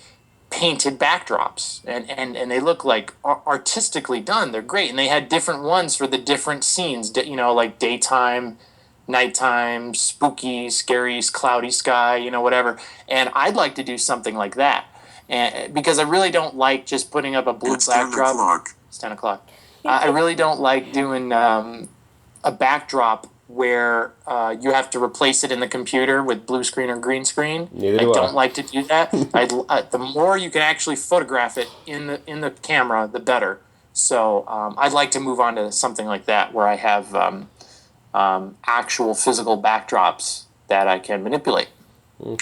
[SPEAKER 2] painted backdrops. And they look like artistically done. They're great. And they had different ones for the different scenes, like daytime, nighttime, spooky, scary, cloudy sky, whatever. And I'd like to do something like that. And because I really don't like just putting up a blue backdrop. It's 10 o'clock. I really don't like doing a backdrop where you have to replace it in the computer with blue screen or green screen.
[SPEAKER 3] Neither do I.
[SPEAKER 2] Don't like to do that. The more you can actually photograph it in the camera, the better. So I'd like to move on to something like that where I have actual physical backdrops that I can manipulate.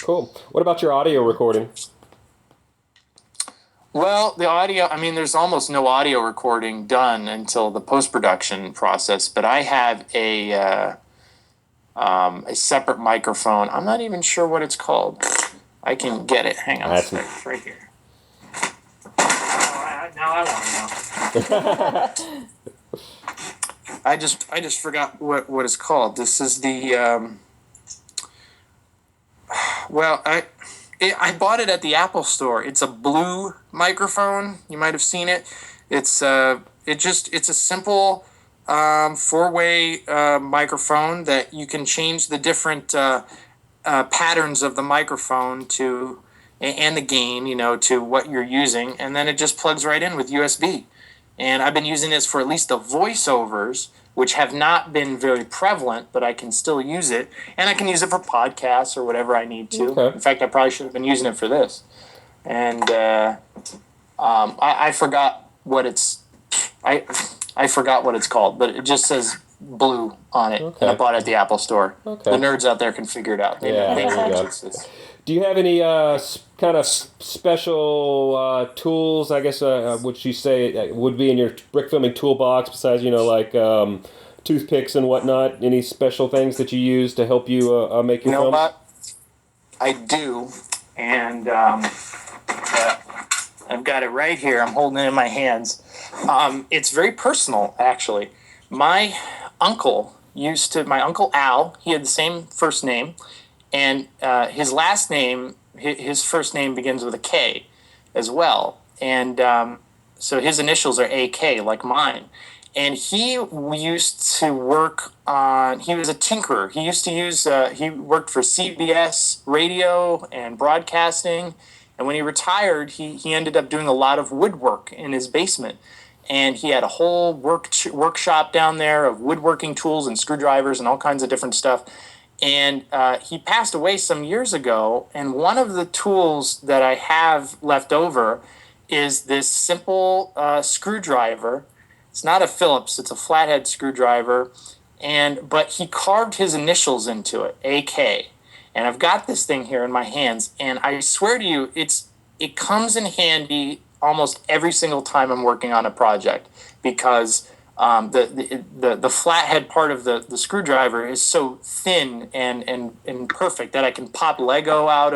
[SPEAKER 3] Cool. What about your audio recording?
[SPEAKER 2] Well, the audio, I mean, there's almost no audio recording done until the post-production process, but I have a separate microphone. I'm not even sure what it's called. I can get it. Hang on. It's right here. Now I want to know. I just forgot what it's called. This is the, I bought it at the Apple store. It's a blue microphone. You might have seen it. It's a simple four-way microphone that you can change the different patterns of the microphone to and the gain, to what you're using, and then it just plugs right in with USB. And I've been using this for at least the voiceovers, which have not been very prevalent, but I can still use it. And I can use it for podcasts or whatever I need to. Okay. In fact, I probably should have been using it for this. And I forgot what it's... I forgot what it's called, but it just says blue on it. Okay. And I bought it at the Apple store. Okay. The nerds out there can figure it out. They know
[SPEAKER 3] Do you have any kind of special tools, I guess, which you say would be in your brick filming toolbox besides, like toothpicks and whatnot? Any special things that you use to help you make your films?
[SPEAKER 2] What? I do, and I've got it right here. I'm holding it in my hands. It's very personal, actually. My uncle Al, he had the same first name, and his last name, his first name begins with a K as well. And so his initials are AK, like mine. And he used to work on, he was a tinkerer. He used to use, he worked for CBS radio and broadcasting. And when he retired, he ended up doing a lot of woodwork in his basement. And he had a whole workshop down there of woodworking tools and screwdrivers and all kinds of different stuff. And he passed away some years ago. And one of the tools that I have left over is this simple screwdriver. It's not a Phillips, it's a flathead screwdriver. But he carved his initials into it, AK. And I've got this thing here in my hands. And I swear to you, it comes in handy almost every single time I'm working on a project, because the flathead part of the screwdriver is so thin and perfect that I can pop Lego out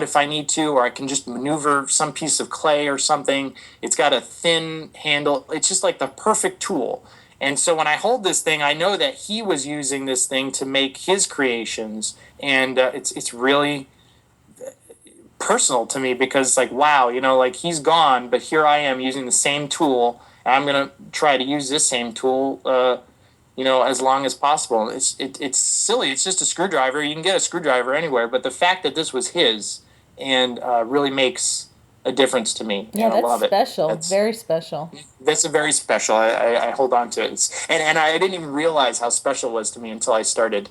[SPEAKER 2] if I need to, or I can just maneuver some piece of clay or something. It's got a thin handle. It's just like the perfect tool. And so when I hold this thing, I know that he was using this thing to make his creations, and it's really personal to me, because like, wow, like he's gone, but here I am using the same tool, and I'm gonna try to use this same tool, as long as possible. It's silly. It's just a screwdriver. You can get a screwdriver anywhere, but the fact that this was his and really makes a difference to me.
[SPEAKER 4] Yeah,
[SPEAKER 2] and I
[SPEAKER 4] that's
[SPEAKER 2] love
[SPEAKER 4] special.
[SPEAKER 2] That's
[SPEAKER 4] very special.
[SPEAKER 2] That's a very special. I hold on to it, and I didn't even realize how special it was to me until I started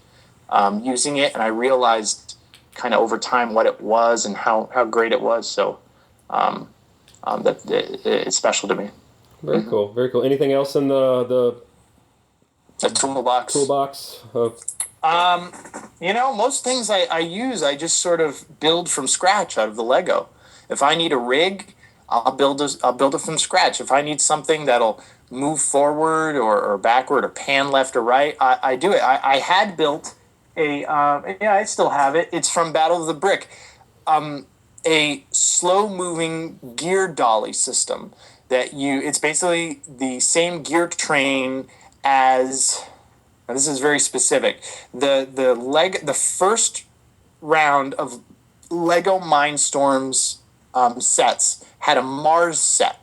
[SPEAKER 2] using it, and I realized kind of over time what it was and how great it was. So that it's special to me.
[SPEAKER 3] Very cool. Very cool. Anything else in the
[SPEAKER 2] toolbox? Most things I use, I just sort of build from scratch out of the Lego. If I need a rig, I'll build it from scratch. If I need something that'll move forward or backward or pan left or right, I do it. I had built I still have it. It's from Battle of the Brick, a slow-moving gear dolly system it's basically the same gear train as. Now this is very specific. The first round of Lego Mindstorms sets had a Mars set,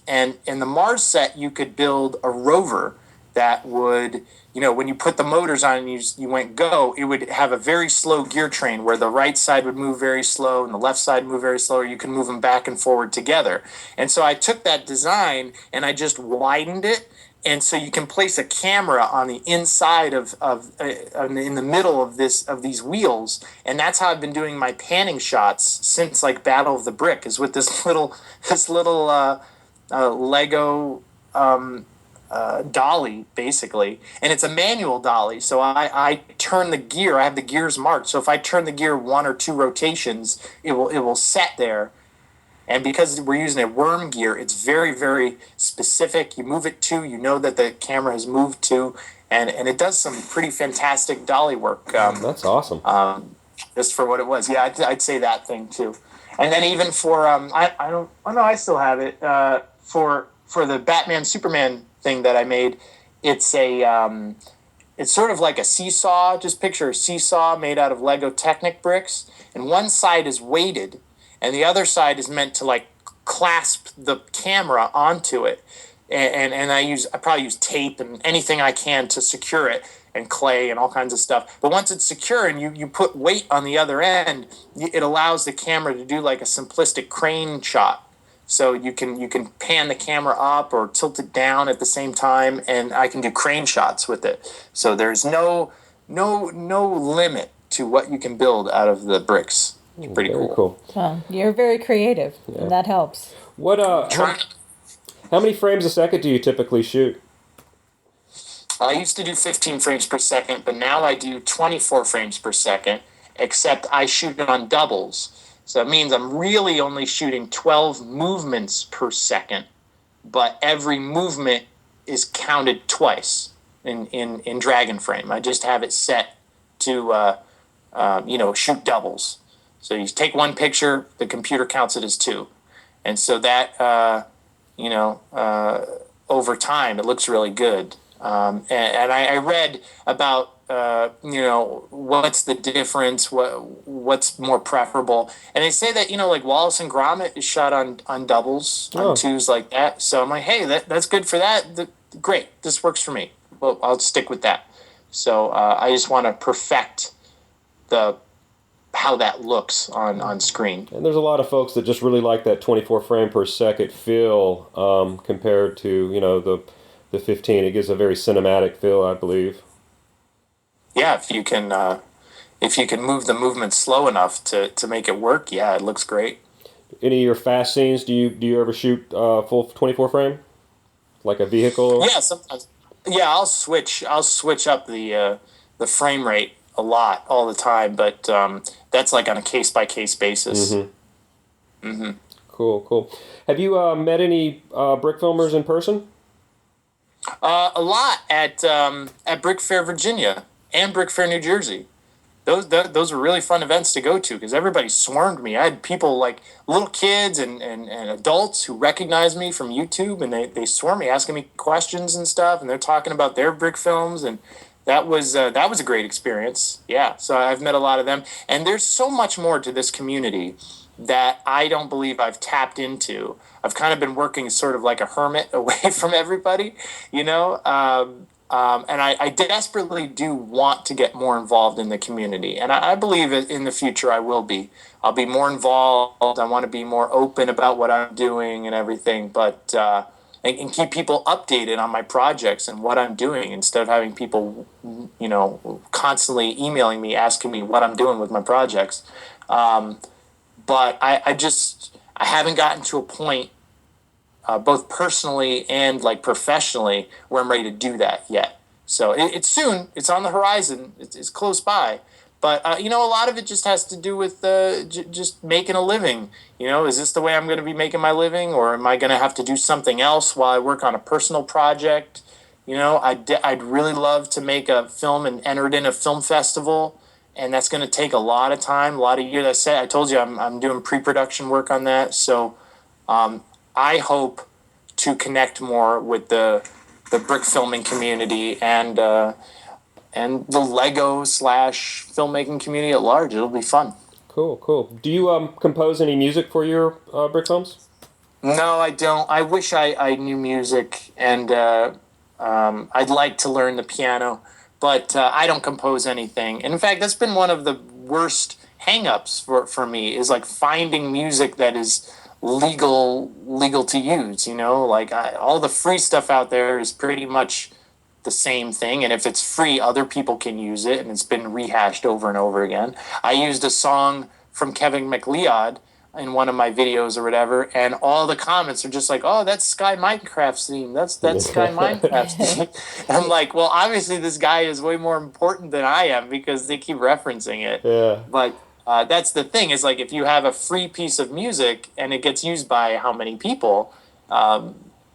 [SPEAKER 2] and in the Mars set you could build a rover that would, when you put the motors on and you went go, it would have a very slow gear train where the right side would move very slow and the left side would move very slow, or you can move them back and forward together. And so I took that design and I just widened it, and so you can place a camera on the inside in the middle of these wheels, and that's how I've been doing my panning shots since like Battle of the Brick, is with this little Lego dolly, basically, and it's a manual dolly. So I turn the gear. I have the gears marked. So if I turn the gear 1 or 2 rotations, it will set there. And because we're using a worm gear, it's very, very specific. You move it to, that the camera has moved to, and it does some pretty fantastic dolly work.
[SPEAKER 3] That's awesome.
[SPEAKER 2] Just for what it was. Yeah, I'd say that thing too. And then even for I still have it for the Batman Superman thing that I made. It's it's sort of like a seesaw. Just picture a seesaw made out of Lego Technic bricks, and one side is weighted, and the other side is meant to like clasp the camera onto it. And I probably use tape and anything I can to secure it, and clay and all kinds of stuff. But once it's secure and you put weight on the other end, it allows the camera to do like a simplistic crane shot. So you can pan the camera up or tilt it down at the same time, and I can do crane shots with it. So there's no limit to what you can build out of the bricks. It's pretty cool.
[SPEAKER 4] Well, you're very creative, and that helps.
[SPEAKER 3] What how many frames a second do you typically shoot?
[SPEAKER 2] I used to do 15 frames per second, but now I do 24 frames per second, except I shoot it on doubles. So that means I'm really only shooting 12 movements per second, but every movement is counted twice in Dragon Frame. I just have it set to shoot doubles. So you take one picture, the computer counts it as 2. And so that, over time, it looks really good. And I read about, what's the difference, what's more preferable. And they say that, like Wallace and Gromit is shot on doubles, on 2s like that. So I'm like, hey, that's good for that. Great, this works for me. Well, I'll stick with that. So I just want to perfect how that looks on screen.
[SPEAKER 3] And there's a lot of folks that just really like that 24 frame per second feel compared to, the 15. It gives a very cinematic feel, I believe.
[SPEAKER 2] Yeah, if you can move the movement slow enough to make it work, yeah, it looks great.
[SPEAKER 3] Any of your fast scenes, do you ever shoot full 24 frame, like a vehicle?
[SPEAKER 2] Yeah, sometimes. Yeah, I'll switch up the frame rate a lot all the time, but that's like on a case by case basis.
[SPEAKER 3] Mm-hmm. Mm-hmm. Cool. Have you met any Brickfilmers in person?
[SPEAKER 2] A lot at Brick Fair, Virginia, and Brick Fair, New Jersey. Those were really fun events to go to because everybody swarmed me. I had people like little kids and adults who recognized me from YouTube, and they swarmed me asking me questions and stuff, and they're talking about their brick films, and that was a great experience. Yeah, so I've met a lot of them, and there's so much more to this community that I don't believe I've tapped into. I've kind of been working sort of like a hermit away from everybody, you know. And I desperately do want to get more involved in the community. And I believe in the future I will be. I'll be more involved. I want to be more open about what I'm doing and everything. But and keep people updated on my projects and what I'm doing instead of having people, you know, constantly emailing me, asking me what I'm doing with my projects. But I haven't gotten to a point both personally and like professionally where I'm ready to do that yet. So it's soon. It's on the horizon. It's close by. But, you know, a lot of it just has to do with just making a living. You know, is this the way I'm going to be making my living, or am I going to have to do something else while I work on a personal project? You know, I'd really love to make a film and enter it in a film festival, and that's going to take a lot of time, a lot of years. I told you I'm doing pre-production work on that. So I hope to connect more with the brick filming community and the Lego / filmmaking community at large. It'll be fun.
[SPEAKER 3] Cool. Do you compose any music for your brick films?
[SPEAKER 2] No, I don't. I wish I knew music, and I'd like to learn the piano, but I don't compose anything. And in fact, that's been one of the worst hang-ups for me, is like finding music that is legal to use, you know? Like all the free stuff out there is pretty much the same thing, and if it's free, other people can use it, and it's been rehashed over and over again. I used a song from Kevin MacLeod in one of my videos or whatever, and all the comments are just like, "Oh, that's Sky Minecraft's theme. That's Sky Minecraft's theme." And I'm like, well, obviously this guy is way more important than I am because they keep referencing it.
[SPEAKER 3] Yeah.
[SPEAKER 2] But that's the thing, is like if you have a free piece of music and it gets used by how many people,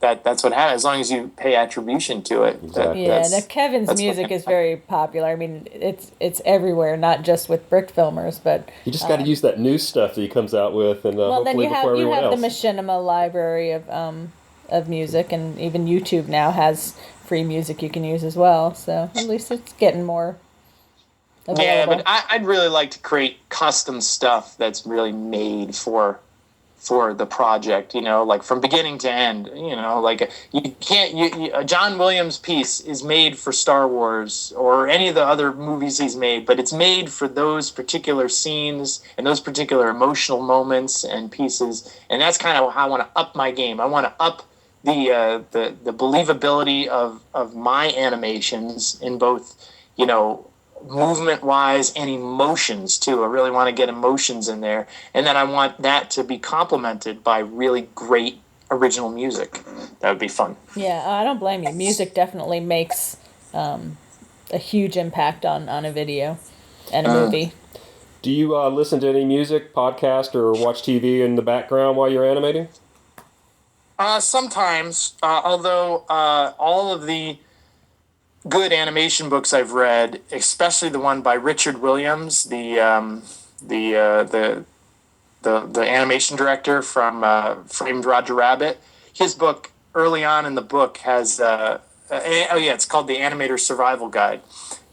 [SPEAKER 2] that's what happens, as long as you pay attribution to it.
[SPEAKER 3] Exactly.
[SPEAKER 4] Kevin's music is very popular. I mean, it's everywhere, not just with brick filmers, but
[SPEAKER 3] you just got to use that new stuff that he comes out with, and
[SPEAKER 4] well, then
[SPEAKER 3] hopefully before everyone else.
[SPEAKER 4] the Machinima library of music, and even YouTube now has free music you can use as well. So at least it's getting more available.
[SPEAKER 2] Yeah, but I'd really like to create custom stuff that's really made for the project, you know, like from beginning to end, you know, like you can't, a John Williams piece is made for Star Wars or any of the other movies he's made, but it's made for those particular scenes and those particular emotional moments and pieces. And that's kind of how I want to up my game. I want to up the believability of my animations in both, you know, movement-wise and emotions too. I really want to get emotions in there, and then I want that to be complemented by really great original music. That would be fun.
[SPEAKER 4] Yeah, I don't blame you. Music definitely makes a huge impact on a video and a movie.
[SPEAKER 3] Do you listen to any music, podcast, or watch TV in the background while you're animating?
[SPEAKER 2] Sometimes, although all of the good animation books I've read, especially the one by Richard Williams, the animation director from Framed Roger Rabbit. His book, early on in the book, has it's called The Animator's Survival Guide.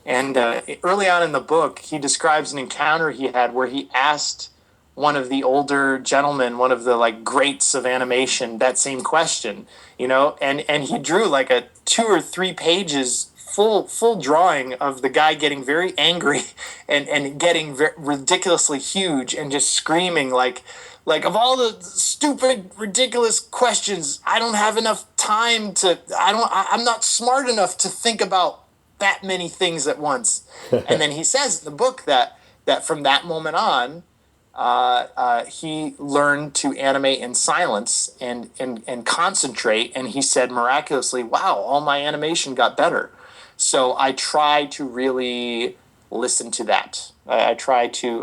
[SPEAKER 2] And early on in the book, he describes an encounter he had where he asked one of the older gentlemen, one of the like greats of animation, that same question, you know, and he drew like a 2 or 3 pages full drawing of the guy getting very angry and getting ridiculously huge and just screaming like of all the stupid, ridiculous questions, I don't have enough time to, I'm not smart enough to think about that many things at once. And then he says in the book that from that moment on, he learned to animate in silence and concentrate. And he said miraculously, wow, all my animation got better. So I try to really listen to that. I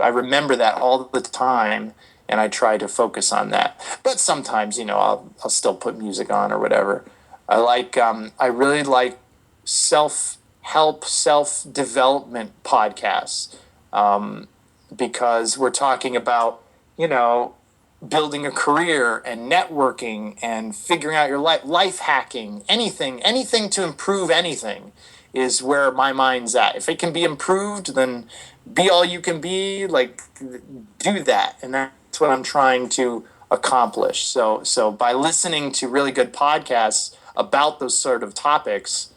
[SPEAKER 2] remember that all the time, and I try to focus on that. But sometimes, you know, I'll still put music on or whatever. I really like self-help, self-development podcasts, because we're talking about, building a career and networking and figuring out your life hacking, anything to improve anything is where my mind's at. If it can be improved, then be all you can be, like, do that. And that's what I'm trying to accomplish. So by listening to really good podcasts about those sort of topics,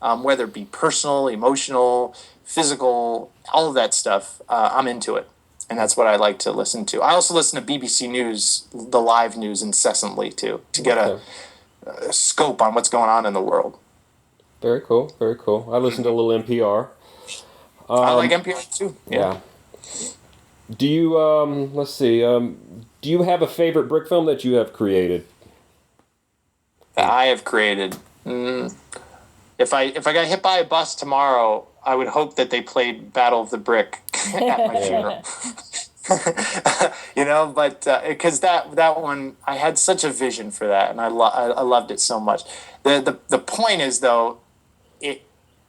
[SPEAKER 2] whether it be personal, emotional, physical, all of that stuff, I'm into it. And that's what I like to listen to. I also listen to BBC News, the live news, incessantly, too, to get a scope on what's going on in the world.
[SPEAKER 3] Very cool, very cool. I listen to a little NPR.
[SPEAKER 2] I like NPR, too.
[SPEAKER 3] Yeah. Do you, let's see, do you have a favorite brick film that you have created?
[SPEAKER 2] That I have created? If I got hit by a bus tomorrow, I would hope that they played Battle of the Brick at my funeral. But because that one, I had such a vision for that, and I loved it so much. The point is, though,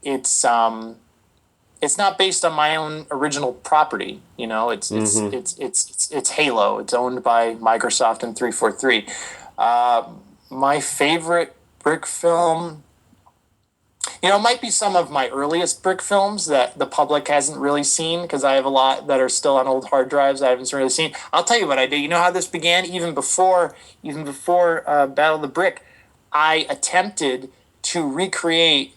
[SPEAKER 2] it's not based on my own original property. It's Halo. It's owned by Microsoft and 343. My favorite brick film, it might be some of my earliest brick films that the public hasn't really seen, because I have a lot that are still on old hard drives I haven't really seen. I'll tell you what I did. You know how this began? Even before Battle of the Brick, I attempted to recreate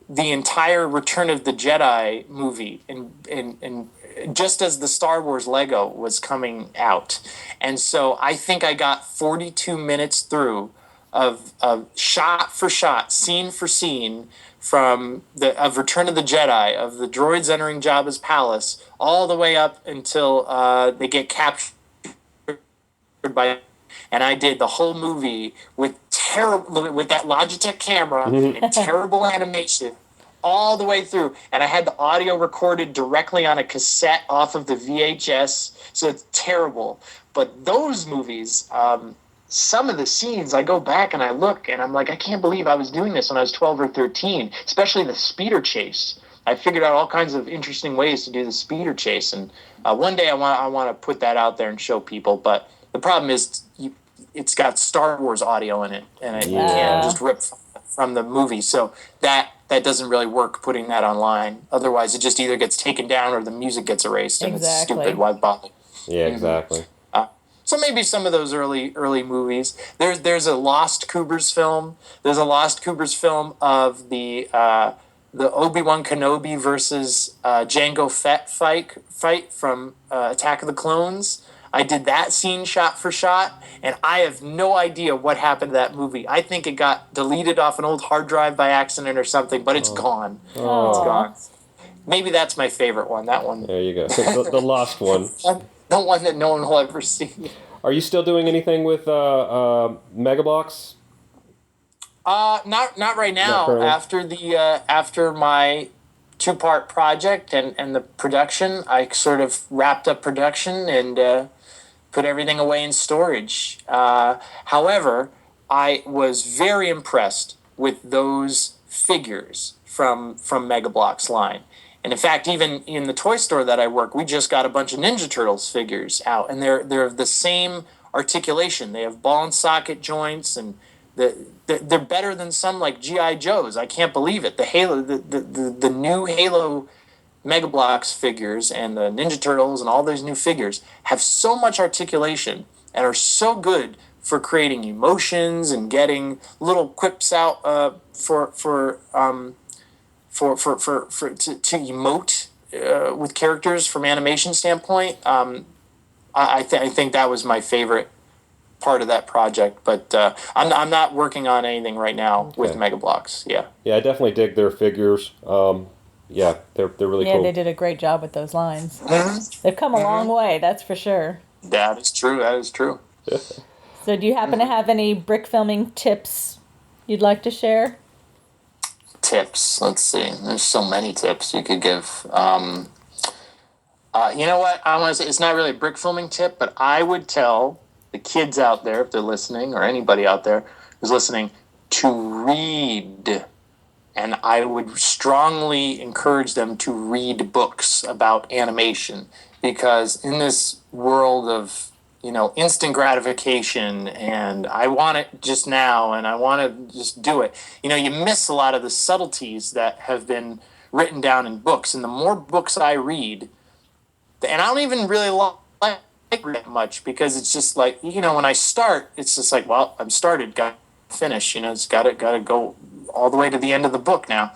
[SPEAKER 2] the entire Return of the Jedi movie, and just as the Star Wars Lego was coming out. And so I think I got 42 minutes through of shot for shot, scene for scene, of Return of the Jedi, of the droids entering Jabba's palace, all the way up until they get captured by. And I did the whole movie with that Logitech camera and terrible animation, all the way through. And I had the audio recorded directly on a cassette off of the VHS, so it's terrible. But those movies, some of the scenes, I go back and I look, and I'm like, I can't believe I was doing this when I was 12 or 13, especially the speeder chase. I figured out all kinds of interesting ways to do the speeder chase, and one day I want to put that out there and show people. But the problem is, it's got Star Wars audio in it, and you can't just rip from the movie. So that doesn't really work, putting that online. Otherwise, it just either gets taken down or the music gets erased, and it's stupid. Why bother?
[SPEAKER 3] Yeah, exactly.
[SPEAKER 2] So maybe some of those early movies. There's a lost Kooberz film. There's a lost Kooberz film of the Obi-Wan Kenobi versus Jango Fett fight from Attack of the Clones. I did that scene shot for shot, and I have no idea what happened to that movie. I think it got deleted off an old hard drive by accident or something, but it's gone. It's gone. Maybe that's my favorite one. That one.
[SPEAKER 3] There you go. The lost one.
[SPEAKER 2] The one that no one will ever see.
[SPEAKER 3] Are you still doing anything with Mega Bloks?
[SPEAKER 2] Not right now. After my 2-part project and the production, I sort of wrapped up production and put everything away in storage. However, I was very impressed with those figures from Mega Bloks line. And in fact, even in the toy store that I work, we just got a bunch of Ninja Turtles figures out, and they're of the same articulation. They have ball and socket joints, and they're better than some like G.I. Joes. I can't believe it. The Halo, the new Halo Mega Bloks figures and the Ninja Turtles and all those new figures have so much articulation and are so good for creating emotions and getting little quips out to emote with characters from animation standpoint. I think that was my favorite part of that project, but I'm not working on anything right now with Mega Bloks. Yeah,
[SPEAKER 3] I definitely dig their figures. They're really cool.
[SPEAKER 4] Yeah, they did a great job with those lines. They've come a long way, that's for sure.
[SPEAKER 2] That is true.
[SPEAKER 4] So do you happen to have any brick filming tips you'd like to share?
[SPEAKER 2] Tips. Let's see. There's so many tips you could give. You know what? I want to say it's not really a brick filming tip, but I would tell the kids out there, if they're listening, or anybody out there who's listening, to read. And I would strongly encourage them to read books about animation, because in this world of, instant gratification, and I want it just now, and I want to just do it, you miss a lot of the subtleties that have been written down in books. And the more books I read, and I don't even really like it much, because it's just like, when I start, it's just like, well, I'm started, got to finish, it's got to go all the way to the end of the book now,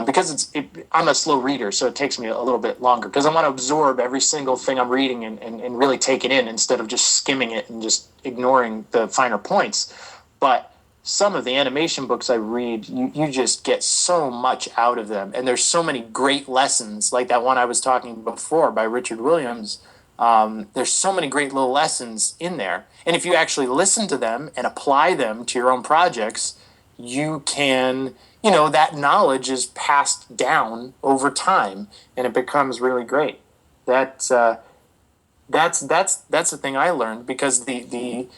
[SPEAKER 2] because I'm a slow reader, so it takes me a little bit longer, because I want to absorb every single thing I'm reading and really take it in, instead of just skimming it and just ignoring the finer points. But some of the animation books I read, you just get so much out of them, and there's so many great lessons, like that one I was talking before by Richard Williams. There's so many great little lessons in there, and if you actually listen to them and apply them to your own projects, you can, that knowledge is passed down over time, and it becomes really great. That's the thing I learned, because the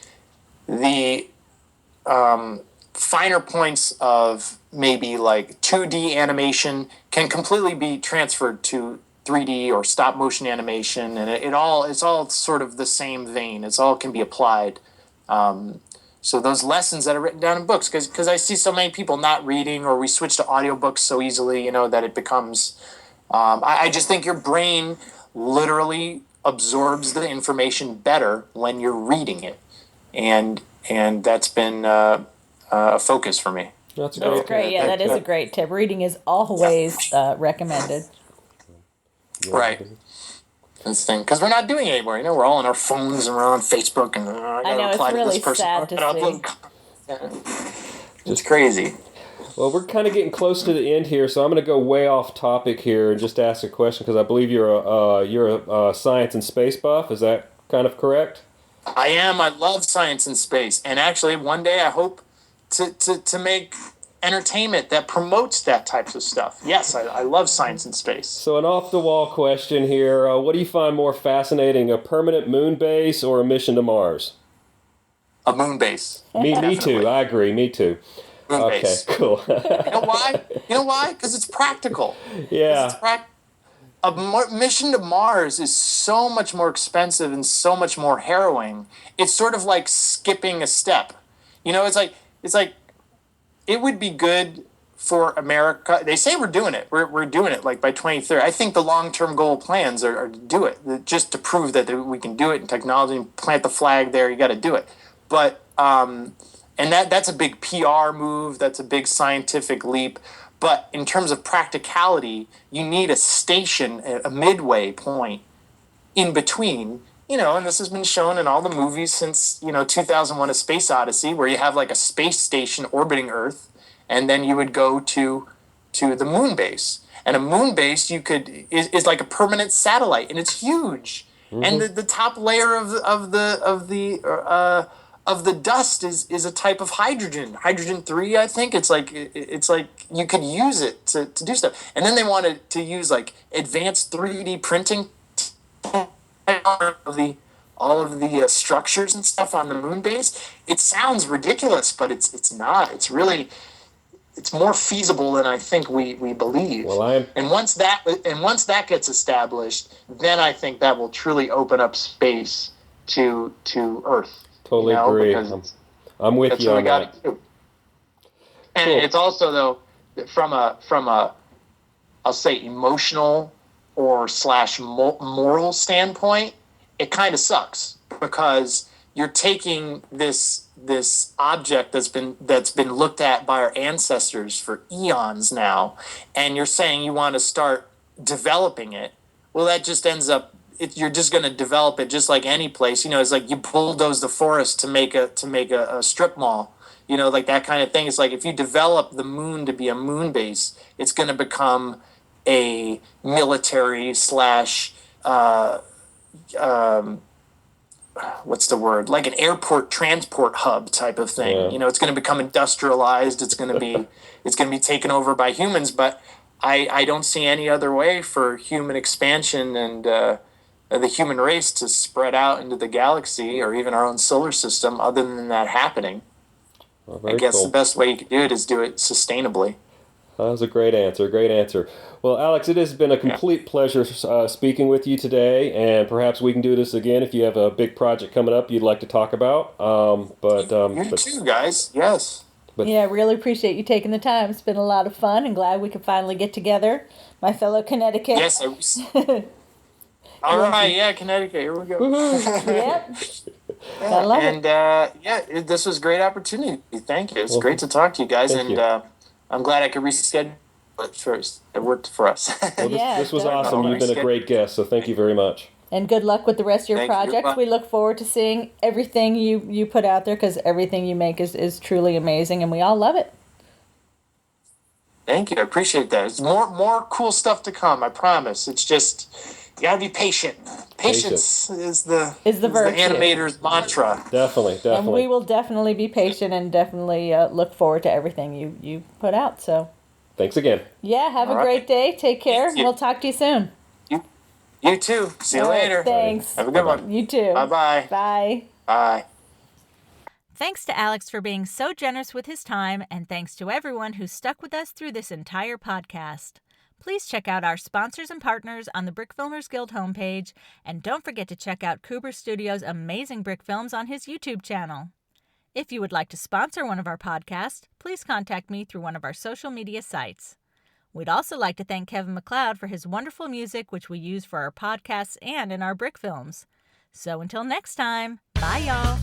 [SPEAKER 2] finer points of maybe like 2D animation can completely be transferred to 3D or stop motion animation, and it's all sort of the same vein. It's all can be applied. So those lessons that are written down in books, because I see so many people not reading, or we switch to audiobooks so easily, that it becomes, I just think your brain literally absorbs the information better when you're reading it. And that's been a focus for me.
[SPEAKER 3] That's
[SPEAKER 4] great. Yeah, that is a great tip. Reading is always recommended.
[SPEAKER 2] Right. This thing, because we're not doing it anymore. We're all on our phones, and we're on Facebook, and I
[SPEAKER 4] know,
[SPEAKER 2] reply
[SPEAKER 4] it's really
[SPEAKER 2] to this person.
[SPEAKER 4] sad to see.
[SPEAKER 2] It's crazy.
[SPEAKER 3] Well, we're kind of getting close to the end here, so I'm going to go way off topic here and just ask a question, because I believe you're a science and space buff. Is that kind of correct?
[SPEAKER 2] I am. I love science and space, and actually, one day I hope to make entertainment that promotes that types of stuff. Yes, I love science and space.
[SPEAKER 3] So an off-the-wall question here. What do you find more fascinating, a permanent moon base or a mission to Mars?
[SPEAKER 2] A moon base.
[SPEAKER 3] Me too. I agree. Me too.
[SPEAKER 2] Moon base.
[SPEAKER 3] Cool.
[SPEAKER 2] You know why? Because it's practical.
[SPEAKER 3] Yeah.
[SPEAKER 2] A mission to Mars is so much more expensive and so much more harrowing. It's sort of like skipping a step. It's like it would be good for America. They say we're doing it. We're doing it like by 2030. I think the long-term goal plans are to do it, just to prove that we can do it in technology and plant the flag there. You got to do it. But and that's a big PR move. That's a big scientific leap. But in terms of practicality, you need a station, a midway point in between. And this has been shown in all the movies since, 2001: A Space Odyssey, where you have like a space station orbiting Earth, and then you would go to the moon base. And a moon base is like a permanent satellite, and it's huge. Mm-hmm. And the top layer of the dust is a type of hydrogen 3, I think. It's like you could use it to do stuff. And then they wanted to use like advanced 3D printing, all of the structures and stuff on the moon base. It sounds ridiculous, but it's not. It's really, it's more feasible than I think we believe. And once that gets established, then I think that will truly open up space to Earth.
[SPEAKER 3] Totally agree. I'm with you on that.
[SPEAKER 2] Do. And cool. It's also, though, from a I'll say emotional or / moral standpoint, it kind of sucks, because you're taking this object that's been looked at by our ancestors for eons now, and you're saying you want to start developing it. Well, that just ends up, you're just going to develop it just like any place. It's like you bulldoze the forest to make a strip mall. Like that kind of thing. It's like if you develop the moon to be a moon base, it's going to become a military / what's the word? Like an airport transport hub type of thing. Yeah. It's going to become industrialized. It's going to be taken over by humans. But I don't see any other way for human expansion and the human race to spread out into the galaxy or even our own solar system other than that happening.
[SPEAKER 3] Oh,
[SPEAKER 2] I
[SPEAKER 3] very
[SPEAKER 2] guess
[SPEAKER 3] cool.
[SPEAKER 2] the best way you could do it is do it sustainably.
[SPEAKER 3] That was a great answer. Great answer. Well, Alex, it has been a complete pleasure speaking with you today, and perhaps we can do this again if you have a big project coming up you'd like to talk about.
[SPEAKER 2] You too, guys. Yes.
[SPEAKER 4] Yeah, really appreciate you taking the time. It's been a lot of fun, and glad we could finally get together, my fellow Connecticut.
[SPEAKER 2] Yes. All right. Yeah, Connecticut. Here we go.
[SPEAKER 4] Yep.
[SPEAKER 2] Yeah,
[SPEAKER 4] I love
[SPEAKER 2] and this was a great opportunity. Thank you. It's great to talk to you guys,
[SPEAKER 3] thank
[SPEAKER 2] and
[SPEAKER 3] you.
[SPEAKER 2] I'm glad I could reschedule it first. It worked for us.
[SPEAKER 3] Well,
[SPEAKER 4] Yeah,
[SPEAKER 3] this was
[SPEAKER 4] definitely.
[SPEAKER 3] awesome. You've been a great guest, so thank you very much.
[SPEAKER 4] And good luck with the rest of your
[SPEAKER 2] Thank you.
[SPEAKER 4] projects. We look forward to seeing everything you put out there, because everything you make is truly amazing, and we all love it.
[SPEAKER 2] Thank you. I appreciate that. It's more cool stuff to come. I promise. It's just you gotta be patient. Patience is the
[SPEAKER 4] virtue.
[SPEAKER 2] animator's mantra.
[SPEAKER 3] Definitely.
[SPEAKER 4] And we will definitely be patient and definitely look forward to everything you put out. So,
[SPEAKER 3] Thanks again.
[SPEAKER 4] yeah, have a
[SPEAKER 2] All
[SPEAKER 4] great
[SPEAKER 2] right.
[SPEAKER 4] day. Take care.
[SPEAKER 2] Thank you.
[SPEAKER 4] We'll talk to you soon.
[SPEAKER 2] You too. See you
[SPEAKER 4] All right,
[SPEAKER 2] later.
[SPEAKER 4] thanks.
[SPEAKER 2] Have a good one.
[SPEAKER 4] You too.
[SPEAKER 2] Bye-bye.
[SPEAKER 4] Bye.
[SPEAKER 2] Bye.
[SPEAKER 1] Thanks to Alex for being so generous with his time, and thanks to everyone who stuck with us through this entire podcast. Please check out our sponsors and partners on the Brickfilmers Guild homepage, and don't forget to check out Kooberz Studio's amazing brick films on his YouTube channel. If you would like to sponsor one of our podcasts, please contact me through one of our social media sites. We'd also like to thank Kevin MacLeod for his wonderful music, which we use for our podcasts and in our brick films. So until next time, bye y'all!